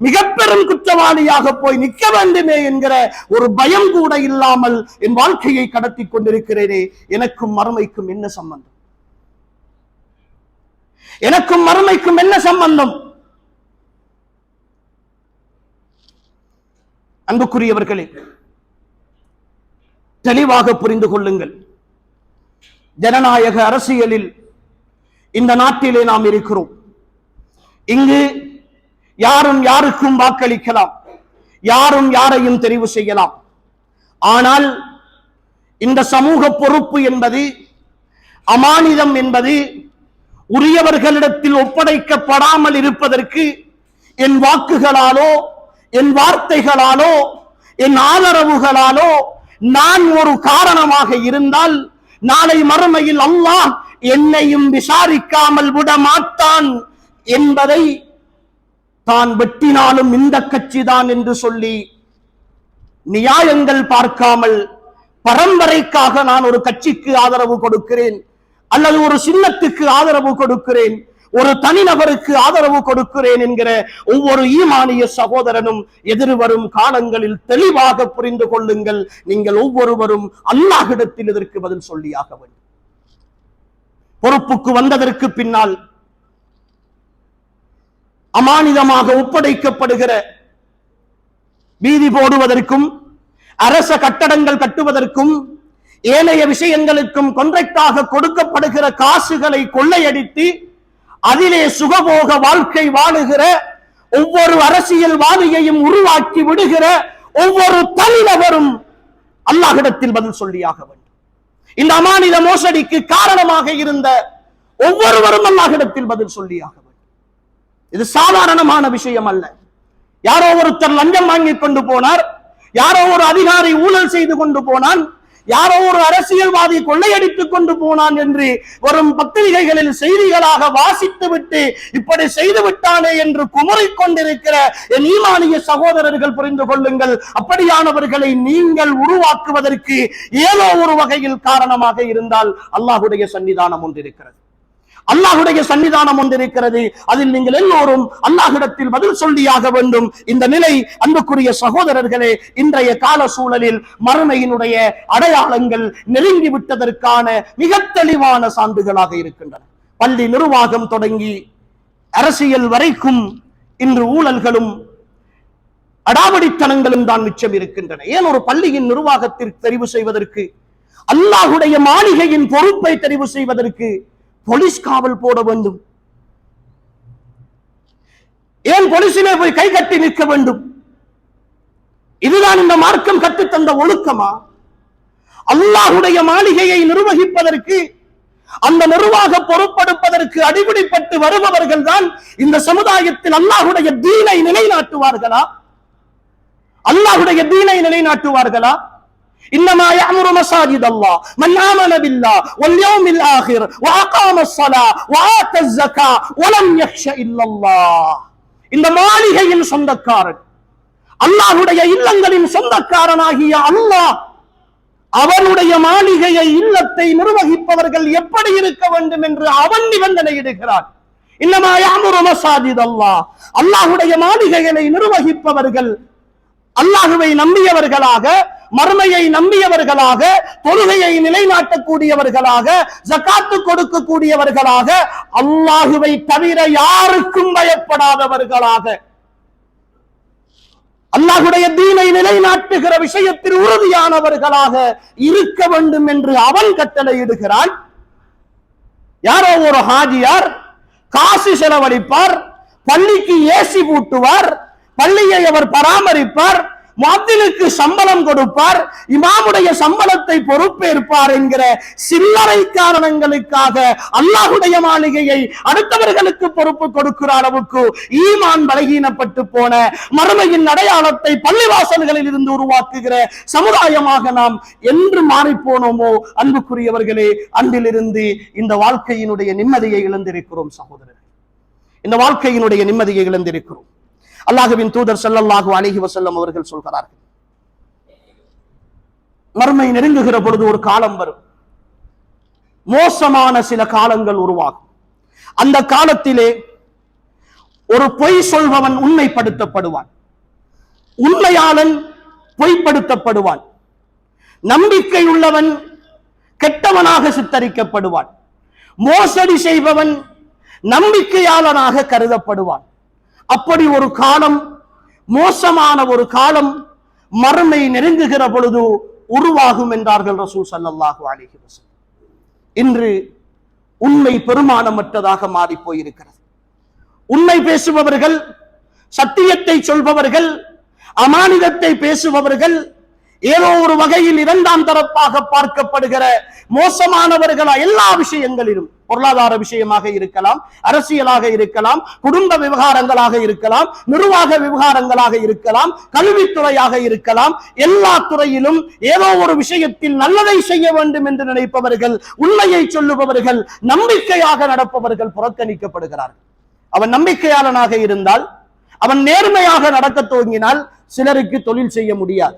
மிக பெரும் குற்றவாளியாக போய் நிற்க வேண்டுமே என்கிற ஒரு பயம் கூட இல்லாமல் என் வாழ்க்கையை கடத்தி கொண்டிருக்கிறேனே, எனக்கும் மறுமைக்கும் என்ன சம்பந்தம்? எனக்கும் மறுமைக்கும் என்ன சம்பந்தம்? அன்புக்குரியவர்களே, தெளிவாக புரிந்து கொள்ளுங்கள். ஜனநாயக அரசியலில் இந்த நாட்டிலே நாம் இருக்கிறோம். இங்கு யாரும் யாருக்கும் வாக்களிக்கலாம், யாரும் யாரையும் தெரிவு செய்யலாம். ஆனால் இந்த சமூக பொறுப்பு என்பது, அமானிதம் என்பது உரியவர்களிடத்தில் ஒப்படைக்கப்படாமல் இருப்பதற்கு என் வாக்குகளாலோ, என் வார்த்தைகளாலோ, என் ஆதரவுகளாலோ நான் ஒரு காரணமாக இருந்தால் நாளை மறுமையில் அல்லாஹ் என்னையும் விசாரிக்காமல் விட மாட்டான் என்பதை தான் வெட்டினாலும் இந்த கட்சிதான் என்று சொல்லி நியாயங்கள் பார்க்காமல் பரம்பரைக்காக நான் ஒரு கட்சிக்கு ஆதரவு கொடுக்கிறேன் அல்லது ஒரு சின்னத்துக்கு ஆதரவு கொடுக்கிறேன், ஒரு தனிநபருக்கு ஆதரவு கொடுக்கிறேன் என்கிற ஒவ்வொரு ஈமானிய சகோதரனும் எதிர்வரும் காலங்களில் தெளிவாக புரிந்து கொள்ளுங்கள். நீங்கள் ஒவ்வொருவரும் அல்லாஹ்விடத்தில் இதற்கு பதில் சொல்லியாக வேண்டும். பொறுப்புக்கு வந்ததற்கு பின்னால் அமானிதமாக ஒப்படைக்கப்படுகிற வீதி போடுவதற்கும் அரச கட்டடங்கள் கட்டுவதற்கும் ஏனைய விஷயங்களுக்கும் கொன்றைக்காக கொடுக்கப்படுகிற காசுகளை கொள்ளையடித்து அதிலே சுகபோக வாழ்க்கை வாழுகிற ஒவ்வொரு அரசியல்வாதியையும் உருவாக்கி விடுகிற ஒவ்வொரு தனிநபரும் அல்லாஹ்விடத்தில் பதில் சொல்லியாக வேண்டும். இந்த அமானித மோசடிக்கு காரணமாக இருந்த ஒவ்வொருவரும் அல்லாஹ்விடத்தில் பதில் சொல்லியாக வேண்டும். இது சாதாரணமான விஷயம் அல்ல. யாரோ ஒருத்தர் லஞ்சம் வாங்கி கொண்டு போனார், யாரோ ஒரு அதிகாரி ஊழல் செய்து கொண்டு போனான், யாரோ ஒரு அரசியல்வாதி கொள்ளையடித்துக் கொண்டு போனான் என்று வரும் பத்திரிகைகளில் செய்திகளாக வாசித்து விட்டு இப்படி செய்து விட்டானே என்று குமரிக் கொண்டிருக்கிற என் ஈமானிய சகோதரர்கள் புரிந்து கொள்ளுங்கள். அப்படியானவர்களை நீங்கள் உருவாக்குவதற்கு ஏதோ ஒரு வகையில் காரணமாக இருந்தால் அல்லாஹ்வுடைய சன்னிதானம் ஒன்றிருக்கிறது, அல்லாஹ்வுடைய சன்னிதானம் ஒன்றிருக்கிறது. அதில் நீங்கள் எல்லோரும் அல்லாஹ்விடத்தில் பதில் சொல்லியாக வேண்டும். இந்த நிலை அன்புக்குரிய சகோதரர்களே இன்றைய கால சூழலில் மறுமையினுடைய அடையாளங்கள் நெருங்கி விட்டதற்கான மிக தெளிவான சான்றுகளாக இருக்கின்றன. பள்ளி நிர்வாகம் தொடங்கி அரசியல் வரைக்கும் இன்று ஊழல்களும் அடாவடித்தனங்களும் தான் மிச்சம் இருக்கின்றன. ஏன் ஒரு பள்ளியின் நிர்வாகத்திற்கு தெரிவு செய்வதற்கு, அல்லாஹ்வுடைய மாளிகையின் பொறுப்பை தெரிவு செய்வதற்கு போலீஸ் காவல் போட வேண்டும்? ஏன் போலீசிலே போய் கை கட்டி நிற்க வேண்டும்? இதுதான் இந்த மார்க்கம் கற்றுத்தந்த ஒழுக்கமா? அல்லாஹ்வுடைய மாளிகையை நிர்வகிப்பதற்கு, அந்த நிர்வாக பொறுப்பெடுப்பதற்கு அடிபிடிப்பட்டு வருபவர்கள் தான் இந்த சமுதாயத்தில் அல்லாஹ்வுடைய தீனை நிலைநாட்டுவார்களா? அல்லாஹ்வுடைய தீனை நிலைநாட்டுவார்களா? إنما يعمر مساجد الله من آمن بالله واليوم الآخر وأقام الصلاة وآتى الزكاة ولم يخش إلا الله. இந்த மாளிகையின் சொந்தக்காரன், அல்லாஹ்வுடைய இல்லங்களின் சொந்தக்காரனாகிய அல்லாஹ் அவனுடைய மாளிகையை இல்லத்தை நிர்வகிப்பவர்கள் எப்படி இருக்க வேண்டும் என்று அவன் நிபந்தனை இடுகிறான். இன்னமா யாமுரு மசாஜித் அல்லாஹ், அல்லாஹ்வுடைய மாளிகைகளை நிர்வகிப்பவர்கள் அல்லாஹ்வை நம்பியவர்களாக, மறுமையை நம்பியவர்களாக, தொழுகையை நிலைநாட்டக்கூடியவர்களாக, ஜகாத்து கொடுக்கக்கூடியவர்களாக, அல்லாஹ்வை தவிர யாருக்கும் பயப்படாதவர்களாக, அல்லாஹ்வுடைய தீனை நிலைநாட்டுகிற விஷயத்தில் உறுதியானவர்களாக இருக்க வேண்டும் என்று அவன் கட்டளையிடுகிறான். யாரோ ஒரு ஹாஜியார் காசு செலவழிப்பார், பள்ளிக்கு ஏசி பூட்டுவார், பள்ளியை அவர் பராமரிப்பார், முஅத்தினுக்கு சம்பளம் கொடுப்பார், இமாமுடைய சம்பளத்தை பொறுப்பேற்பார் என்கிற சில்லறை காரணங்களுக்காக அல்லாஹ்வுடைய மாளிகையை அடுத்தவர்களுக்கு பொறுப்பு கொடுக்கிற அளவுக்கு ஈமான் பலகீனப்பட்டு போன, மறுமையின் அடையாளத்தை பள்ளிவாசல்களில் இருந்து உருவாக்குகிற சமுதாயமாக நாம் என்று மாறிப்போனோமோ அன்புக்குரியவர்களே, அன்றிலிருந்து இந்த வாழ்க்கையினுடைய நிம்மதியை இழந்திருக்கிறோம் சகோதரர்கள். இந்த வாழ்க்கையினுடைய நிம்மதியை இழந்திருக்கிறோம். அல்லாஹ்வின் தூதர் ஸல்லல்லாஹு அலைஹி வஸல்லம் அவர்கள் சொல்கிறார்கள், மறுமை நெருங்குகிற பொழுது ஒரு காலம் வரும், மோசமான சில காலங்கள் உருவாகும். அந்த காலத்திலே ஒரு பொய் சொல்பவன் உண்மைப்படுத்தப்படுவான், உண்மையாளன் பொய்ப்படுத்தப்படுவான், நம்பிக்கை உள்ளவன் கெட்டவனாக சித்தரிக்கப்படுவான், மோசடி செய்பவன் நம்பிக்கையாளனாக கருதப்படுவான். அப்படி ஒரு காலம், மோசமான ஒரு காலம் மறுமை நெருங்குகிற பொழுது உருவாகும் என்றார்கள் ரசூல் ஸல்லல்லாஹு அலைஹி வஸல்லம். இன்று உண்மை பெருமானமற்றதாக மாறி போயிருக்கிறது. உண்மை பேசுபவர்கள், சத்தியத்தை சொல்பவர்கள், அமானிதத்தை பேசுபவர்கள் ஏதோ ஒரு வகையில் இரண்டாம் தரப்பாக பார்க்கப்படுகிற மோசமானவர்களா எல்லா விஷயங்களிலும், பொருளாதார விஷயமாக இருக்கலாம், அரசியலாக இருக்கலாம், குடும்ப விவகாரங்களாக இருக்கலாம், நிர்வாக விவகாரங்களாக இருக்கலாம், கல்வித்துறையாக இருக்கலாம், எல்லா துறையிலும் ஏதோ ஒரு விஷயத்தில் நல்லதை செய்ய வேண்டும் என்று நினைப்பவர்கள், உண்மையை சொல்லுபவர்கள், நம்பிக்கையாக நடப்பவர்கள் புறக்கணிக்கப்படுகிறார்கள். அவன் நம்பிக்கையாளனாக இருந்தால், அவன் நேர்மையாக நடக்க துவங்கினால் சிலருக்கு தொழில் செய்ய முடியாது,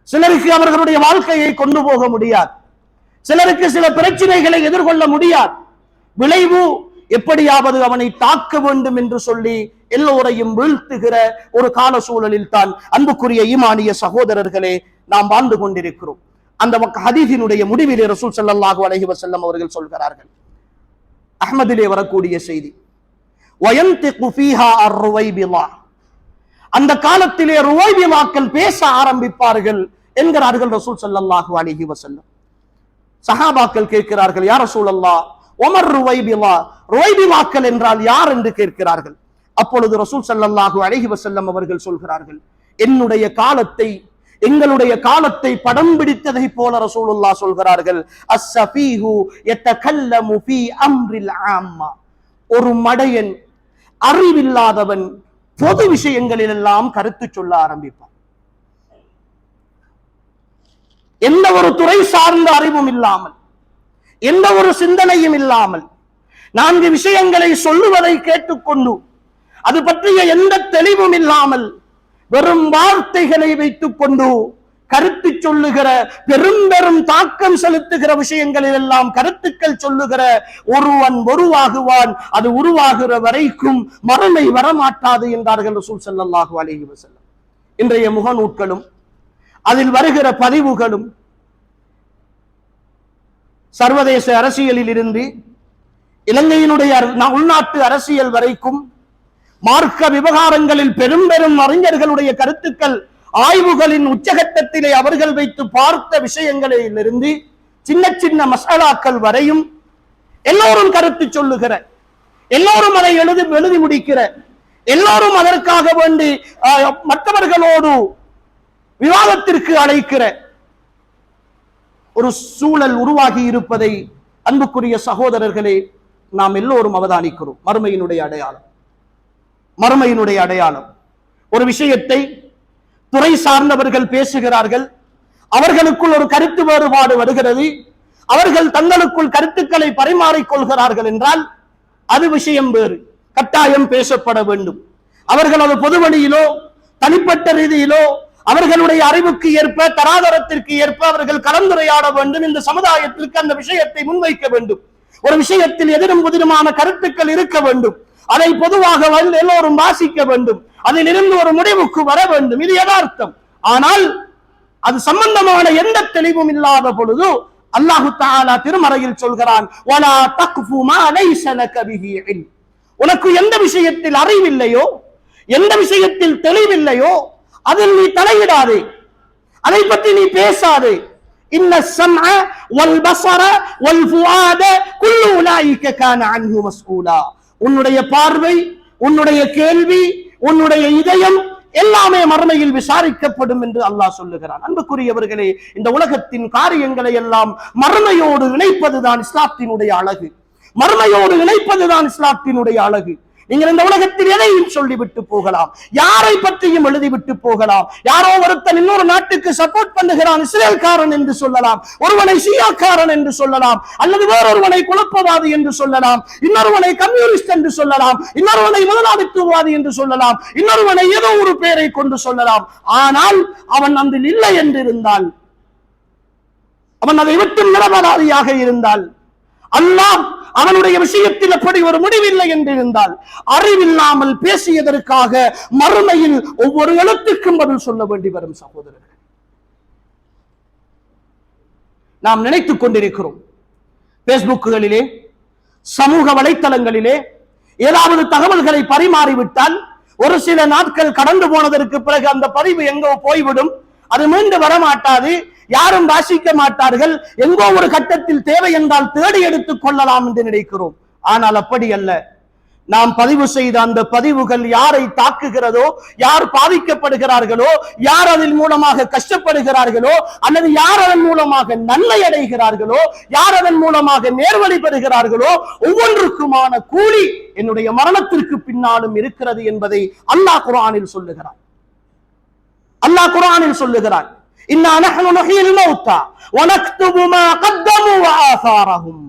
சிலருக்கு அவர்களுடைய வாழ்க்கையை கொண்டு போக முடியாது, சிலருக்கு சில பிரச்சனைகளை எதிர்கொள்ள முடியாது. விளைவு எப்படியாவது அவனை தாக்க வேண்டும் என்று சொல்லி எல்லோரையும் வீழ்த்துகிற ஒரு கால சூழலில் தான் அன்புக்குரிய ஈமானிய சகோதரர்களே நாம் வாழ்ந்து கொண்டிருக்கிறோம். அந்த ஹதீஸினுடைய முடிவிலே ரசூல் ஸல்லல்லாஹு அலைஹி வஸல்லம் அவர்கள் சொல்கிறார்கள், அஹ்மதிலே வரக்கூடிய செய்தி, வயன்திகு ஃபீஹா அர்-ருவைபிலா, அந்த காலத்திலே ருவைபிலாக்கள் பேச ஆரம்பிப்பார்கள் என்கிறார்கள் ரசூல் ஸல்லல்லாஹு அலைஹி வஸல்லம். சஹாபாக்கள் கேட்கிறார்கள், யா ரசூலல்லாஹ் உமர் ருவைபிலா, ருவைபிலாக்கள் என்றால் யார் என்று கேட்கிறார்கள். அப்பொழுது ரசூல் ஸல்லல்லாஹு அலைஹி வஸல்லம் அவர்கள் சொல்கிறார்கள், என்னுடைய காலத்தை, எங்களுடைய காலத்தை படம் பிடித்ததை போல ரசூலுல்லாஹ் சொல்கிறார்கள், அஸ்ஸஃபீஹு யதகல்லமு ஃபீ அம்ரில் ஆம்மா, ஒரு மடையன், அறிவில்லாதவன் பொது விஷயங்களில் எல்லாம் கருத்து சொல்ல ஆரம்பிப்பான். எந்த ஒரு துறை சார்ந்த அறிவும் இல்லாமல், எந்த ஒரு சிந்தனையும் இல்லாமல், 4 விஷயங்களை சொல்லுவதை கேட்டுக்கொண்டு அது பற்றிய எந்த தெளிவும் இல்லாமல் வெறும் வார்த்தைகளை வைத்துக் கொண்டு கருத்து சொல்லுகிற, பெரும் பெரும் தாக்கம் செலுத்துகிற விஷயங்களில் எல்லாம் கருத்துக்கள் சொல்லுகிற ஒருவன் உருவாகுவான், அது உருவாகிற வரைக்கும் மறுமை வரமாட்டாது என்றார்கள் ரசூல் ஸல்லல்லாஹு அலைஹி வஸல்லம். இன்றைய முகநூட்களும் அதில் வருகிற பதிவுகளும் சர்வதேச அரசியலில் இருந்து இலங்கையினுடைய உள்நாட்டு அரசியல் வரைக்கும் மார்க்க விவகாரங்களில் பெரும் பெரும் அறிஞர்களுடைய கருத்துக்கள், ஆய்வுகளின் உச்சகட்டத்திலே அவர்கள் வைத்து பார்த்த விஷயங்களிலிருந்து சின்ன சின்ன மசாலாக்கள் வரையும் எல்லோரும் கருத்து சொல்லுகிற, எல்லோரும் அதை எழுதி முடிக்கிற, எல்லோரும் அதற்காக வேண்டி மற்றவர்களோடு விவாதத்திற்கு அழைக்கிற ஒரு சூழல் உருவாகி இருப்பதை அன்புக்குரிய சகோதரர்களே நாம் எல்லோரும் அவதானிக்கிறோம். மறுமையினுடைய அடையாளம், மறுமையினுடைய அடையாளம். ஒரு விஷயத்தை துறை சார்ந்தவர்கள் பேசுகிறார்கள், அவர்களுக்குள் ஒரு கருத்து வேறுபாடு வருகிறது, அவர்கள் தங்களுக்குள் கருத்துக்களை பரிமாறிக்கொள்கிறார்கள் என்றால் அது விஷயம் வேறு, கட்டாயம் பேசப்பட வேண்டும். அவர்கள் அது பொது வழியிலோ தனிப்பட்ட ரீதியிலோ அவர்களுடைய அறிவுக்கு ஏற்ப, தராதரத்திற்கு ஏற்ப அவர்கள் கலந்துரையாட வேண்டும். இந்த சமுதாயத்திற்கு அந்த விஷயத்தை முன்வைக்க வேண்டும். ஒரு விஷயத்தில் எதிரும் புதிருமான கருத்துக்கள் இருக்க வேண்டும், அதை பொதுவாக எல்லோரும் வாசிக்க வேண்டும், அதிலிருந்து ஒரு முடிவுக்கு வர வேண்டும். இது யதார்த்தம். ஆனால் அது சம்பந்தமான எந்த தெளிவும் இல்லாத பொழுது அல்லாஹு தஆலா திருமறையில் சொல்கிறான், வலா தக்ஃபு மா லைஸ லக பிஹி இல்ம், உனக்கு எந்த விஷயத்தில் அறிவில்லையோ, எந்த விஷயத்தில் தெளிவில்லையோ அதில் நீ தலையிடாதே, அதை பற்றி நீ பேசாதே. இன்ன ஸம்அ வல் பஸர வல் ஃபுஆத குல்லு உலாயிக கான அன்ஹு மஸ்ஊலா, உன்னுடைய பார்வை, உன்னுடைய கேள்வி, உன்னுடைய இதயம் எல்லாமே மறுமையில் விசாரிக்கப்படும் என்று அல்லாஹ் சொல்லுகிறான். அன்புக்குரியவர்களே, இந்த உலகத்தின் காரியங்களை எல்லாம் மறுமையோடு இணைப்பதுதான் இஸ்லாத்தினுடைய அழகு, மறுமையோடு இணைப்பதுதான் இஸ்லாத்தினுடைய அழகு. நீங்கள் இந்த உலகத்தில் எதையும் சொல்லிவிட்டு போகலாம், யாரை பற்றியும் எழுதிவிட்டு போகலாம். யாரோ ஒருத்தன் இன்னொரு நாட்டுக்கு சப்போர்ட் பண்ணுகிறான், இஸ்ரேல்காரன் என்று சொல்லலாம், ஒருவனை ஷியாக்காரன் என்று சொல்லலாம், அல்லது வேறொருவனை குழப்பவாதி என்று சொல்லலாம், இன்னொருவனை கம்யூனிஸ்ட் என்று சொல்லலாம், இன்னொருவனை முதலாளித்துவவாதி என்று சொல்லலாம், இன்னொருவனை ஏதோ ஒரு பெயரை கொண்டு சொல்லலாம். ஆனால் அவன் அதில் இல்லை என்றிருந்தால், அவன் அதை விட்டு நிரபராதியாக இருந்தால், அல்லாஹ் அவனுடைய விஷயத்தில் அப்படி ஒரு முடிவில்லை என்றிருந்தால், அறிவில்லாமல் பேசியதற்காக மறுமையில் ஒவ்வொரு எழுத்துக்கும் பதில் சொல்ல வேண்டி வரும். சகோதரர்கள், நாம் நினைத்துக் கொண்டிருக்கிறோம், பேஸ்புக்குகளிலே, சமூக வலைத்தளங்களிலே ஏதாவது தகவல்களை பரிமாறிவிட்டால் ஒரு சில நாட்கள் கடந்து போனதற்கு பிறகு அந்த பதிவு எங்கோ போய்விடும், அது மீண்டு வரமாட்டாது, யாரும் வாசிக்க மாட்டார்கள். எங்கோ ஒரு கட்டத்தில் தேவை என்றால் தேடி எடுத்துக் கொள்ளலாம் என்று நினைக்கிறோம். ஆனால் அப்படி அல்ல. நாம் பதிவு செய்த அந்த பதிவுகள் யாரை தாக்குகிறதோ, யார் பாதிக்கப்படுகிறார்களோ, யார் அதன் மூலமாக கஷ்டப்படுகிறார்களோ, அல்லது யார் அதன் மூலமாக நன்மை அடைகிறார்களோ, யார் அதன் மூலமாக நேர்வழி பெறுகிறார்களோ, ஒவ்வொன்றுக்குமான கூலி என்னுடைய மரணத்திற்கு பின்னாலும் இருக்கிறது என்பதை அல்லாஹ் குர்ஆனில் சொல்லுகிறார். அல்லாஹ் குர்ஆனில் சொல்லுகிறார், இன்னா நஹ்னு நுஹ்யில் மௌத்தா வ நக்துபு மா கத்தமு வ ஆசாரஹும்.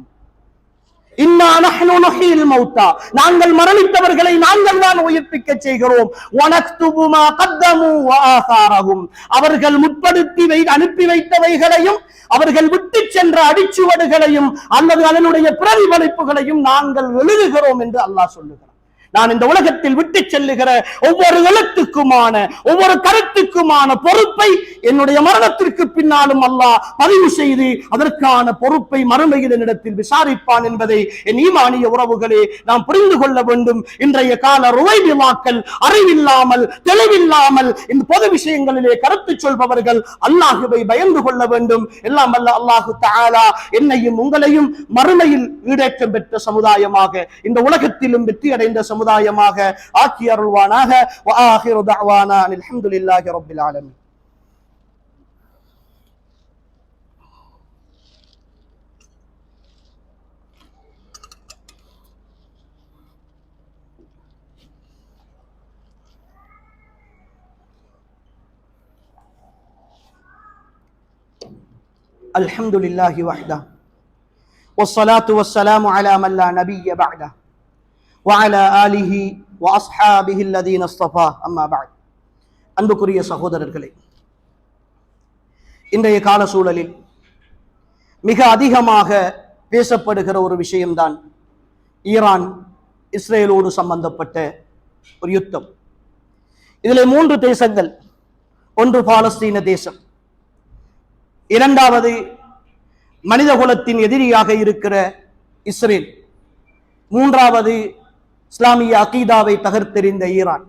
இன்னா நஹ்னு நுஹ்யில் மௌத்தா, நாங்கள் மரணித்தவர்களை நாங்கள் தான் உயிர்ப்பிக்க செய்கிறோம். வ நக்துபு மா கத்தமு வ ஆசாரஹும், அவர்கள் முற்படுத்தி அனுப்பி வைத்தவைகளையும் அவர்கள் விட்டு சென்ற அடிச்சுவடுகளையும் அல்லது அதனுடைய பிரதிபலிப்புகளையும் நாங்கள் எழுதுகிறோம் என்று அல்லாஹ் சொல்லுகிறார். நான் இந்த உலகத்தில் விட்டு செல்லுகிற ஒவ்வொரு எழுத்துக்குமான ஒவ்வொரு கருத்துக்குமான பொறுப்பை என்னுடைய மரணத்திற்கு பின்னாலும் அல்லாஹ் பதிவு செய்து அதற்கான பொறுப்பை மறுமையில் என்னிடத்தில் விசாரிப்பான் என்பதை என் ஈமானிய உறவுகளே நாம் புரிந்து கொள்ள வேண்டும். இன்றைய கால ருவைபிமாக்கள், அறிவில்லாமல் தெளிவில்லாமல் இந்த பொது விஷயங்களிலே கருத்து சொல்பவர்கள் அல்லாஹுவை பயந்து கொள்ள வேண்டும். எல்லாம் அல்ல அல்லாஹு தஆலா என்னையும் உங்களையும் மறுமையில் ஈடேற்றம் பெற்ற சமுதாயமாக, இந்த உலகத்திலும் வெற்றி அடைந்த சமுதாயமாக ஆக்கி அருள்வானாக. وآخر دعوانا الحمد لله رب العالمين. الحمد لله وحده والصلاة والسلام على من لا نبي بعده وعلى آله وأصحابه الذين اصطفى أما بعد. அன்புக்குரிய சகோதரர்களே, இன்றைய கால சூழலில் மிக அதிகமாக பேசப்படுகிற ஒரு விஷயம்தான் ஈரான் இஸ்ரேலோடு சம்பந்தப்பட்ட ஒரு யுத்தம். இதில் 3 தேசங்கள், ஒன்று பாலஸ்தீன தேசம், இரண்டாவது மனித குலத்தின் எதிரியாக இருக்கிற இஸ்ரேல், மூன்றாவது இஸ்லாமிய அகீதாவை தகர்த்தெறிந்த ஈரான்.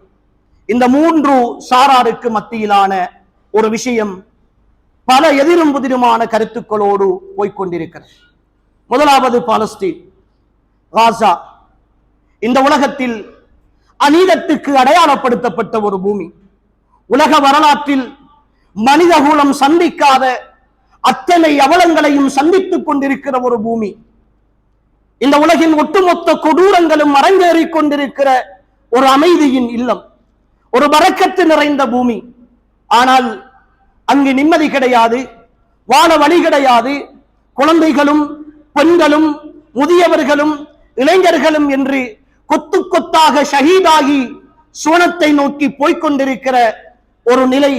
இந்த 3 சாராருக்கு மத்தியிலான ஒரு விஷயம் பல எதிரும் புதிருமான கருத்துக்களோடு போய்கொண்டிருக்கிறது. முதலாவது பாலஸ்தீன், காசா. இந்த உலகத்தில் அநீதத்துக்கு அடையாளப்படுத்தப்பட்ட ஒரு பூமி, உலக வரலாற்றில் மனித குலம் சந்திக்காத அத்தனை அவலங்களையும் சந்தித்துக் கொண்டிருக்கிற ஒரு பூமி, இந்த உலகின் ஒட்டுமொத்த கொடூரங்களும் அரங்கேறிக் கொண்டிருக்கிற ஒரு அமைதியின் இல்லம், ஒரு பரக்கத்து நிறைந்த பூமி. ஆனால் அங்கு நிம்மதி கிடையாது, வாழ வழி கிடையாது. குழந்தைகளும் பெண்களும் முதியவர்களும் இளைஞர்களும் என்று கொத்து கொத்தாக ஷஹீதாகி சுவனத்தை நோக்கி போய்கொண்டிருக்கிற ஒரு நிலை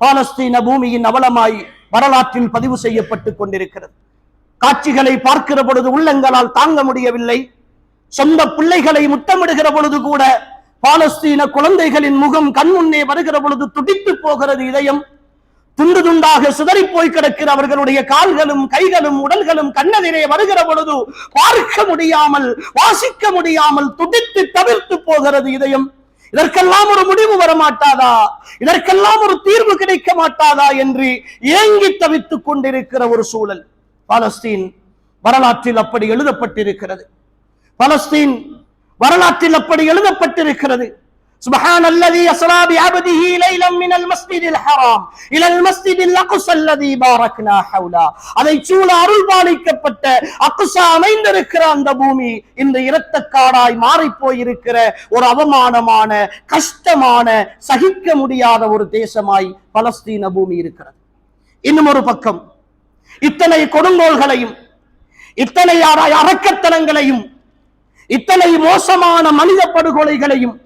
பாலஸ்தீன பூமியின் அவலமாய் வரலாற்றில் பதிவு செய்யப்பட்டுக் கொண்டிருக்கிறது. காட்சிகளை பார்க்கிற பொழுது உள்ளங்களால் தாங்க முடியவில்லை. சொந்த பிள்ளைகளை முத்தமிடுகிற பொழுது கூட பாலஸ்தீன குழந்தைகளின் முகம் கண்முன்னே வருகிற பொழுது துடித்து போகிறது இதயம். துண்டு துண்டாக சிதறி போய் கிடக்கிற அவர்களுடைய கால்களும் கைகளும் உடல்களும் கண்ணெதிரே வருகிற பொழுது பார்க்க முடியாமல் வாசிக்க முடியாமல் துடித்து தவிர்த்து போகிறது இதயம். இதற்கெல்லாம் ஒரு முடிவு வரமாட்டாதா, இதற்கெல்லாம் ஒரு தீர்வு கிடைக்க மாட்டாதா என்று ஏங்கி தவித்துக் கொண்டிருக்கிற ஒரு சூழல் பாலஸ்தீன் வரலாற்றில் அப்படி எழுதப்பட்டிருக்கிறது. பாலஸ்தீன் வரலாற்றில் அப்படி எழுதப்பட்டிருக்கிறது. சுப்ஹானல்லதி அஸ்ரா பிஅப்திஹி லைலன் மினல் மஸ்ஜிதில் ஹராம் இலல் மஸ்ஜிதில் அக்ஸா அல்லதி பாரக்னா ஹவுலா. அதை சூழ அருள்பாலிக்கப்பட்ட அக்ஸா அமைந்திருக்கிற அந்த பூமி இன்று இரத்தக்காடாய் மாறி போயிருக்கிற ஒரு அவமானமான, கஷ்டமான, சகிக்க முடியாத ஒரு தேசமாய் பலஸ்தீன பூமி இருக்கிறது. இன்னும் ஒரு பக்கம் இத்தனை கொடுங்கோல்களையும், இத்தனை அரக்கத்தனங்களையும், இத்தனை மோசமான மனித படுகொலைகளையும்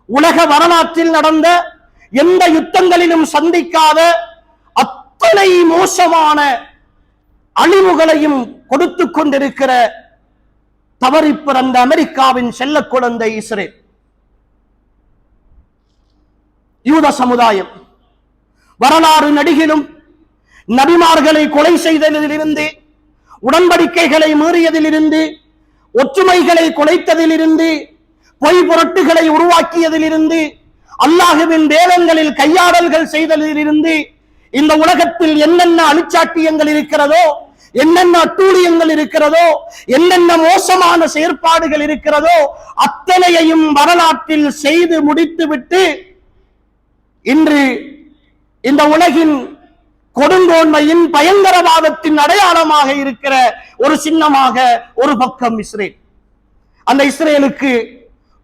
உலக வரலாற்றில் நடந்த எந்த யுத்தங்களிலும் சந்திக்காத அத்தனை மோசமான அழிவுகளையும் கொடுத்து கொண்டிருக்கிற தவறி பிறந்த அமெரிக்காவின் செல்ல குழந்தை இஸ்ரேல். யூத சமுதாயம் வரலாறு நடிகிலும் நபிமார்களை கொலை செய்ததிலிருந்து, உடன்படிக்கைகளை மீறியதிலிருந்து, ஒற்றுமைகளை குலைத்ததிலிருந்து, பொய் புரட்டுகளை உருவாக்கியதிலிருந்து, அல்லாஹுவின் வேதங்களில் கையாடல்கள் செய்ததிலிருந்து, இந்த உலகத்தில் என்னென்ன அழிச்சாட்டியங்கள் இருக்கிறதோ என்னென்ன அட்டூழியங்கள் இருக்கிறதோ, என்னென்ன மோசமான செயற்பாடுகள் இருக்கிறதோ அத்தனையையும் வரலாற்றில் செய்து முடித்துவிட்டு இன்று இந்த உலகின் கொடுங்கோன்மையின் பயங்கரவாதத்தின் அடையாளமாக இருக்கிற ஒரு சின்னமாக ஒரு பக்கம் இஸ்ரேல். அந்த இஸ்ரேலுக்கு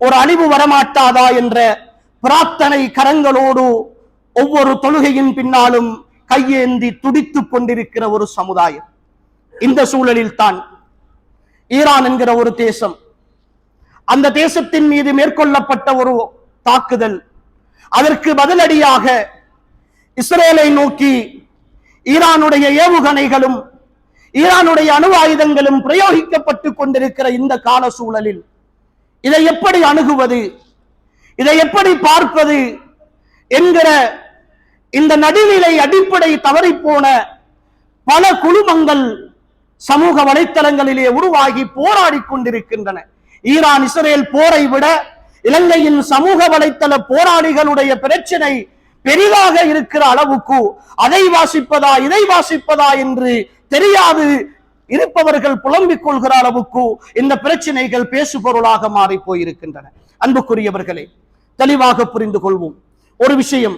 ஒரு அழிவு வரமாட்டாதா என்ற பிரார்த்தனை கரங்களோடு ஒவ்வொரு தொழுகையின் பின்னாலும் கையேந்தி துடித்துக் கொண்டிருக்கிற ஒரு சமுதாயம். இந்த சூழலில் தான் ஈரான் என்கிற ஒரு தேசம், அந்த தேசத்தின் மீது மேற்கொள்ளப்பட்ட ஒரு தாக்குதல், அதற்கு பதிலடியாக இஸ்ரேலை நோக்கி ஈரானுடைய ஏவுகணைகளும் ஈரானுடைய அணு ஆயுதங்களும் பிரயோகிக்கப்பட்டுக் கொண்டிருக்கிற இந்த கால சூழலில் இதை எப்படி அணுகுவது, இதை எப்படி பார்ப்பது என்கிற இந்த நடுநிலை அடிப்படை தவறிப்போன பல குழுமங்கள் சமூக வலைத்தளங்களிலே உருவாகி போராடி கொண்டிருக்கின்றன. ஈரான் இஸ்ரேல் போரை விட இலங்கையின் சமூக வலைத்தள போராளிகளுடைய பிரச்சனை பெரிதாக இருக்கிற அளவுக்கு அதை வாசிப்பதா இதை வாசிப்பதா என்று தெரியாது இருப்பவர்கள் புலம்பிக் கொள்கிற அளவுக்கு இந்த பிரச்சனைகள் பேசு பொருளாக மாறி போயிருக்கின்றன. அன்புக்குரியவர்களே, தெளிவாக புரிந்து கொள்வோம். ஒரு விஷயம்,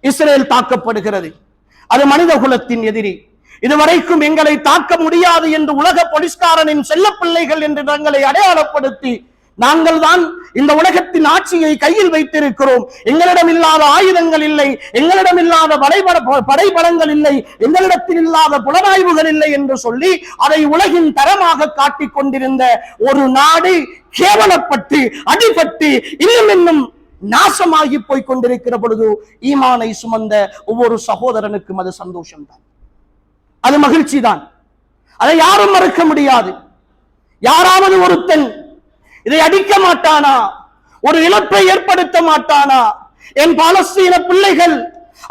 இஸ்ரேல் தாக்கப்படுகிறது, அது மனித குலத்தின் எதிரி. இதுவரைக்கும் எங்களை தாக்க முடியாது என்று உலக போலீஸ்காரனின் செல்ல பிள்ளைகள் என்று தங்களை அடையாளப்படுத்தி நாங்கள் தான் இந்த உலகத்தின் ஆட்சியை கையில் வைத்திருக்கிறோம், எங்களிடம் இல்லாத ஆயுதங்கள் இல்லை, எங்களிடம் இல்லாத படைபலங்கள் இல்லை, எங்களிடத்தில் இல்லாத புலனாய்வுகள் இல்லை என்று சொல்லி அதை உலகின் தரமாக காட்டிக் கொண்டிருந்த ஒரு நாடு கேவலப்பட்டு அடிபட்டு இன்னும் நாசமாகி போய் கொண்டிருக்கிற பொழுது ஈமானை சுமந்த ஒவ்வொரு சகோதரனுக்கும் அது சந்தோஷம்தான், அது மகிழ்ச்சி தான். அதை யாரும் மறுக்க முடியாது. யாராவது ஒருத்தன் இதை அடிக்க மாட்டானா, ஒரு இழப்பை ஏற்படுத்த மாட்டானா? என் பாலஸ்தீன பிள்ளைகள்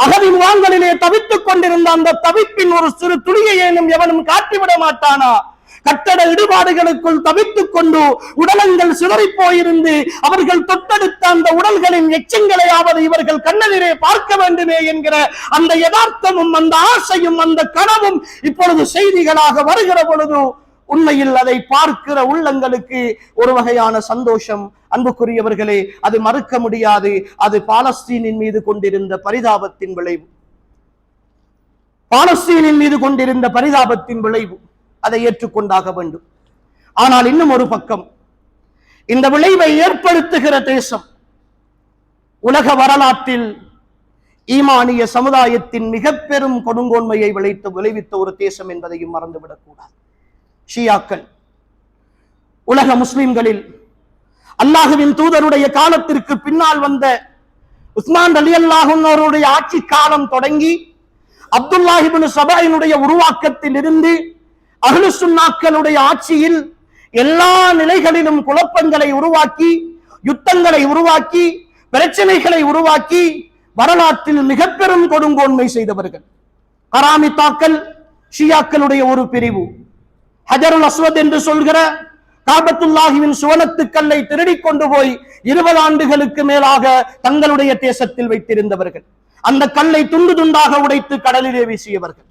அகதி முகாம்களிலே தவித்துக் கொண்டிருந்த அந்த தவிப்பின் ஒரு சிறு துளியையேனும் எவனும் காட்டிவிட மாட்டானா? கட்டட இடுபாடுகளுக்குள் தவித்துக் கொண்டு உடலங்கள் சிதறி போயிருந்து அவர்கள் தொட்டெடுத்த அந்த உடல்களின் எச்சங்களையாவது இவர்கள் கண்ணெதிரே பார்க்க வேண்டுமே என்கிற அந்த யதார்த்தமும் அந்த ஆசையும் அந்த கனவும் இப்பொழுது செய்திகளாக வருகிற பொழுது உண்மையில் அதை பார்க்கிற உள்ளங்களுக்கு ஒரு வகையான சந்தோஷம். அன்புக்குரியவர்களே, அது மறுக்க முடியாது. அது பாலஸ்தீனின் மீது கொண்டிருந்த பரிதாபத்தின் விளைவு, பாலஸ்தீனின் மீது கொண்டிருந்த பரிதாபத்தின் விளைவு. அதை ஏற்றுக்கொண்டாக வேண்டும். ஆனால் இன்னும் ஒரு பக்கம், இந்த விளைவை ஏற்படுத்துகிற தேசம் உலக வரலாற்றில் ஈமானிய சமுதாயத்தின் மிக பெரும் கொடுங்கோன்மையை விளைவித்த ஒரு தேசம் என்பதையும் மறந்துவிடக் கூடாது. ஷியாக்கள் உலக முஸ்லிம்களில் அல்லாஹுவின் தூதருடைய காலத்திற்கு பின்னால் வந்த உஸ்மான் ரலியல்லாஹு அன்ஹு அவருடைய ஆட்சி காலம் தொடங்கி அப்துல்லாஹ் இப்னு சபாயினுடைய உருவாக்கத்தில் இருந்து அஹ்லு சுன்னாக்களுடைய ஆட்சியில் எல்லா நிலைகளிலும் குழப்பங்களை உருவாக்கி, யுத்தங்களை உருவாக்கி, பிரச்சனைகளை உருவாக்கி வரலாற்றில் மிக பெரும் கொடுங்கோன்மை செய்தவர்கள் கராமித்தாக்கள் ஷியாக்களுடைய ஒரு பிரிவு. ஹஜருல் அஸ்வத் என்று சொல்கிற காபத்துல்லாஹின் சுவனத்து கல்லை திருடி கொண்டு போய் 20 ஆண்டுகளுக்கு மேலாக தங்களுடைய தேசத்தில் வைத்திருந்தவர்கள். அந்த கல்லை துண்டு துண்டாக உடைத்து கடலிலே வீசியவர்கள்.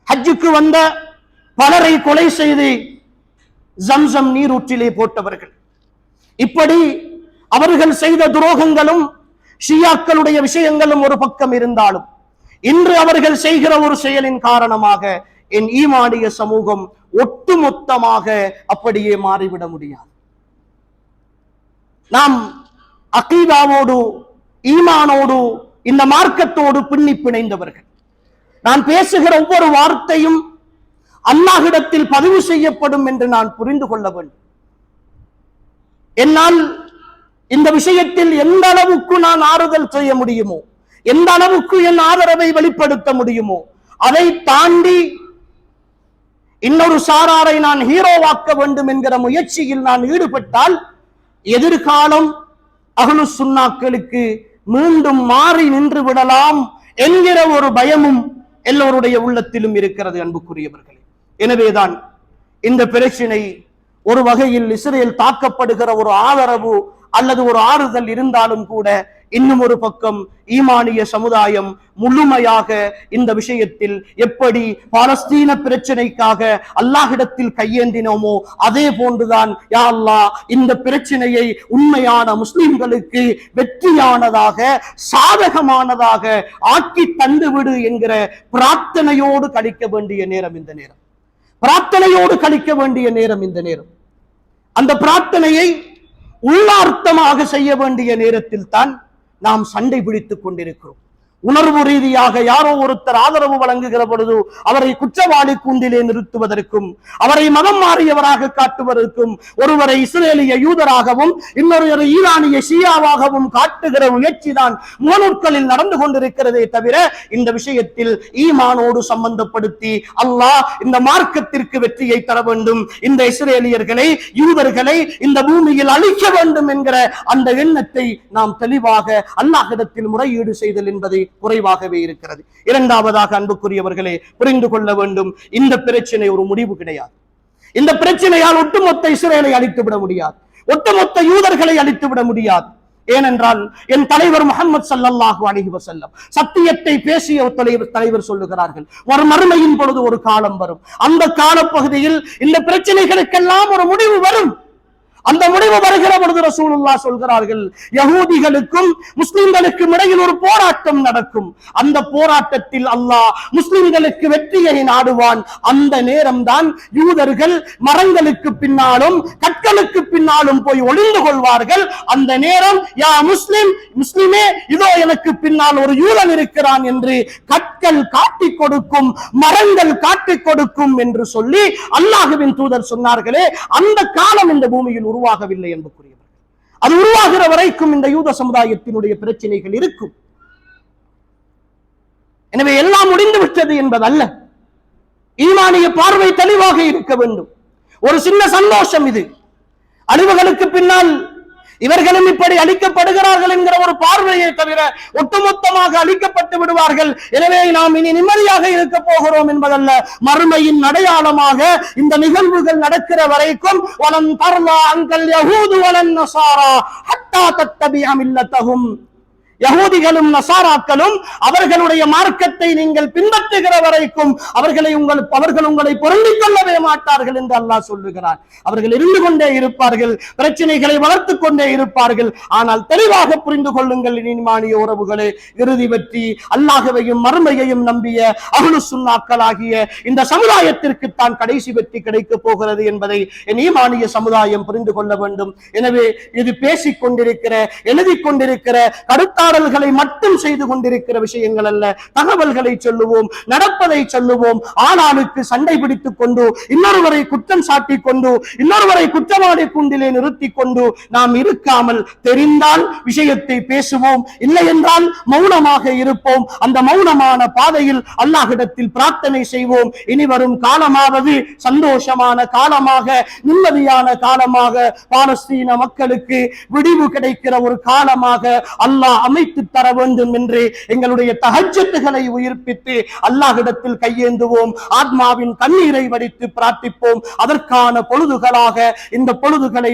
ஹஜ்ஜுக்கு வந்த பலரை கொலை செய்து ஜம்சம் நீரூற்றிலே போட்டவர்கள். இப்படி அவர்கள் செய்த துரோகங்களும் ஷியாக்களுடைய விஷயங்களும் ஒரு பக்கம் இருந்தாலும் இன்று அவர்கள் செய்கிற ஒரு செயலின் காரணமாக என் ஈமானிய சமூகம் ஒட்டுமொத்தமாக அப்படியே மாறிவிட முடியாது. நாம் அகீதாவோடு ஈமானோடு இந்த மார்க்கத்தோடு பின்னி பிணைந்தவர்கள். நான் பேசுகிற ஒவ்வொரு வார்த்தையும் அல்லாஹ்விடத்தில் பதிவு செய்யப்படும் என்று நான் புரிந்து கொள்ள வேண்டும். என்னால் இந்த விஷயத்தில் எந்த அளவுக்கு நான் ஆறுதல் செய்ய முடியுமோ, எந்த அளவுக்கு என் ஆதரவை வெளிப்படுத்த முடியுமோ அதை தாண்டி இன்னொரு சாராரை நான் ஹீரோவாக்க வேண்டும் என்கிற முயற்சியில் நான் ஈடுபட்டால் எதிர்காலம் அஹ்லு சுன்னாக்களுக்கு மீண்டும் மாறி நின்று விடலாம் என்கிற ஒரு பயமும் எல்லோருடைய உள்ளத்திலும் இருக்கிறது. அன்புக்குரியவர்களே, எனவேதான் இந்த பிரச்சனை ஒரு வகையில் இஸ்ரேல் தாக்கப்படுகிற ஒரு ஆதரவு அல்லது ஒரு ஆறுதல் இருந்தாலும் கூட இன்னும் ஒரு பக்கம் ஈமானிய சமுதாயம் முழுமையாக இந்த விஷயத்தில் எப்படி பாலஸ்தீன பிரச்சனைக்காக அல்லாஹ்விடத்தில் கையேந்தினோமோ அதே போன்றுதான் யா அல்லாஹ் இந்த பிரச்சனையை உண்மையான முஸ்லிம்களுக்கு வெற்றியானதாக சாதகமானதாக ஆக்கி தந்துவிடு என்கிற பிரார்த்தனையோடு கழிக்க வேண்டிய நேரம் இந்த நேரம். பிரார்த்தனையோடு கழிக்க வேண்டிய நேரம் இந்த நேரம். அந்த பிரார்த்தனையை உள்ளார்த்தமாக செய்ய வேண்டிய நேரத்தில் தான் நாம் சண்டை பிடித்துக் கொண்டிருக்கிறோம். உணர்வு ரீதியாக யாரோ ஒருத்தர் ஆதரவு வழங்குகிற பொழுது அவரை குற்றவாளி கூண்டிலே நிறுத்துவதற்கும் அவரை மதம் மாறியவராக காட்டுவதற்கும் ஒருவரை இஸ்ரேலிய யூதராகவும் இன்னொரு ஈரானிய ஷியாவாகவும் காட்டுகிற முயற்சி தான் மூலூர்களில் நடந்து கொண்டிருக்கிறதே தவிர இந்த விஷயத்தில் ஈமானோடு சம்பந்தப்படுத்தி அல்லாஹ் இந்த மார்க்கத்திற்கு வெற்றியை தர வேண்டும், இந்த இஸ்ரேலியர்களை யூதர்களை இந்த பூமியில் அழிக்க வேண்டும் என்கிற அந்த எண்ணத்தை நாம் தெளிவாக அல்லாஹ்விடத்தில் முறையீடு செய்தல் என்பதை குறைவாகவே இருக்கிறது. இரண்டாவதாக அன்புக்குரியவர்களே புரிந்து கொள்ள வேண்டும், இந்த பிரச்சனை ஒரு முடிவு கிடையாது. இந்த பிரச்சனையால் ஒட்டுமொத்த இஸ்ரேலை அழித்துவிட முடியாது, ஒட்டுமொத்த யூதர்களை அழித்துவிட முடியாது. ஏனென்றால் என் தலைவர் முஹம்மது ஸல்லல்லாஹு அலைஹி வஸல்லம் சத்தியத்தை பேசிய தலைவர் சொல்லுகிறார்கள், ஒரு மறுமையின் பொழுது ஒரு காலம் வரும், அந்த காலப்பகுதியில் இந்த பிரச்சனைகளுக்கெல்லாம் ஒரு முடிவு வரும். அந்த முடிவு வருகிற பொழுது ரசூலுல்லாஹ் சொல்கிறார்கள், யகூதிகளுக்கும் முஸ்லிம்களுக்கும் இடையில் ஒரு போராட்டம் நடக்கும். அந்த போராட்டத்தில் அல்லாஹ் முஸ்லிம்களுக்கு வெற்றியை நாடுவான். அந்த நேரம் தான் யூதர்கள் மரங்களுக்கு பின்னாலும் கற்களுக்கு பின்னாலும் போய் ஒளிந்து கொள்வார்கள். அந்த நேரம் யா முஸ்லிம், முஸ்லிமே இதோ எனக்கு பின்னால் ஒரு யூதன் இருக்கிறான் என்று கற்கள் காட்டிக் கொடுக்கும், மரங்கள் காட்டிக் கொடுக்கும் என்று சொல்லி அல்லாஹ்வின் தூதர் சொன்னார்களே, அந்த காலம் இந்த பூமியில் உருவாகவில்லை என்பதுக்குரியவர்கள். அது உருவாகிற வரைக்கும் இந்த யூத சமுதாயத்தினுடைய பிரச்சனைகள் இருக்கும். எனவே எல்லாம் முடிந்து விட்டது என்பதல்ல, ஈமானிய பார்வை தெளிவாக இருக்க வேண்டும். ஒரு சின்ன சந்தோஷம் இது, அழிவுகளுக்கு பின்னால் இவர்களும் இப்படி அழிக்கப்படுகிறார்கள் என்கிற ஒரு பார்வையை தவிர ஒட்டுமொத்தமாக அழிக்கப்பட்டு விடுவார்கள், எனவே நாம் இனி நிம்மதியாக இருக்க போகிறோம் என்பதல்ல. மறுமையின் அடையாளமாக இந்த நிகழ்வுகள் நடக்கிற வரைக்கும் வலன் தர்லா அன்கல் யஹூது வலன் நஸாரா ஹத்தா தத்தபிஅ மில்லத்தஹும், யகூதிகளும் நசாராக்களும் அவர்களுடைய மார்க்கத்தை நீங்கள் பின்பற்றுகிற வரைக்கும் அவர்கள் உங்களை பொருந்திக் கொள்ளவே மாட்டார்கள் என்று அல்லாஹ் சொல்லுகிறார். அவர்கள் இருந்து கொண்டே இருப்பார்கள், பிரச்சனைகளை வளர்த்துக் கொண்டே இருப்பார்கள். ஆனால் தெளிவாக புரிந்து கொள்ளுங்கள் ஈமானிய உறவுகளே, இறுதி வெற்றி அல்லாஹ்வையும் மறுமையையும் நம்பிய அஹ்லு சுன்னாக்களாகிய இந்த சமுதாயத்திற்கு தான் கடைசி வெற்றி கிடைக்கப் போகிறது என்பதை என் ஈமானிய சமுதாயம் புரிந்து கொள்ள வேண்டும். எனவே இது பேசிக் கொண்டிருக்கிற எழுதிக் கொண்டிருக்கிற கருத்தாளர்களை மட்டும் செய்து கொண்டிருக்கிற விஷயங்கள் அல்ல. தகவல்களை சொல்லுவோம், நடப்பதை சொல்லுவோம். ஆளாளுக்கு சண்டை பிடித்துக் கொண்டு இன்னொருவரை குற்றம் சாட்டிக் கொண்டு இன்னொருவரை குற்றவாளி கூண்டிலே நிறுத்திக் கொண்டு நாம் இருக்காமல் தெரிந்தால் விஷயத்தை பேசுவோம், இல்லை என்றால் மௌனமாக இருப்போம். அந்த மௌனமான பாதையில் அல்லாஹ்விடத்தில் பிரார்த்தனை செய்வோம். இனி வரும் காலமாவது சந்தோஷமான காலமாக, நிம்மதியான காலமாக, பாலஸ்தீன மக்களுக்கு விடிவு கிடைக்கிற ஒரு காலமாக அல்லாஹ் அமைத்து தர வேண்டும் என்று எங்களுடைய தஹஜ்ஜுகளை உயிர்ப்பித்து அல்லாஹ்விடத்தில் கையேந்துவோம். ஆத்மாவின் கண்ணீரை வடித்து பிரார்த்திப்போம். அதற்கான பொழுதுகளாக இந்த பொழுதுகளை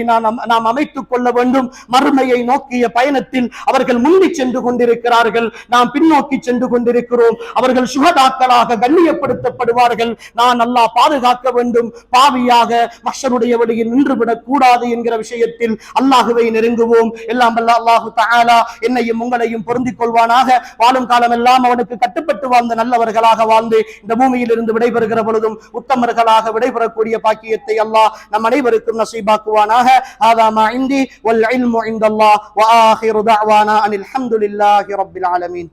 நாம் அமைத்துக் கொள்ள வேண்டும். மறுமையை நோக்கிய பயணத்தில் அவர்கள் முந்தி சென்று கொண்டிருக்கிறார்கள், நாம் பின்னோக்கி சென்று கொண்டிருக்கிறோம். அவர்கள் சுஹதாக்களாக கண்ணியப்படுத்தப்படுவார்கள். நான் அல்லாஹ் பாதுகாக்க வேண்டும், பாவியாக மஹ்ஷருடைய வழியில் நின்றுவிடக் கூடாது என்கிற விஷயத்தில் அல்லாஹ்வை நெருங்குவோம். எல்லாம் வல்ல அல்லாஹு தஆலா என்னையும் உங்களையும் பொருந்திக் கொள்வானாக. வாழும் காலம் எல்லாம் அவனுக்கு கட்டுப்பட்டு வாழ்ந்த நல்லவர்களாக வாழ்ந்து இந்த பூமியில் இருந்து விடைபெறுகிற பொழுதும் உத்தமர்களாக விடைபெறக்கூடிய பாக்கியத்தை அல்லாஹ் நம் அனைவருக்கும் நசீபாக்குவானாக. ஹாதா மா இந்தி வல் இல்மு இந்தல்லாஹ் வ ஆகிரு தஅவானா அனில் ஹம்துலில்லாஹி ரப்பில் ஆலமீன்.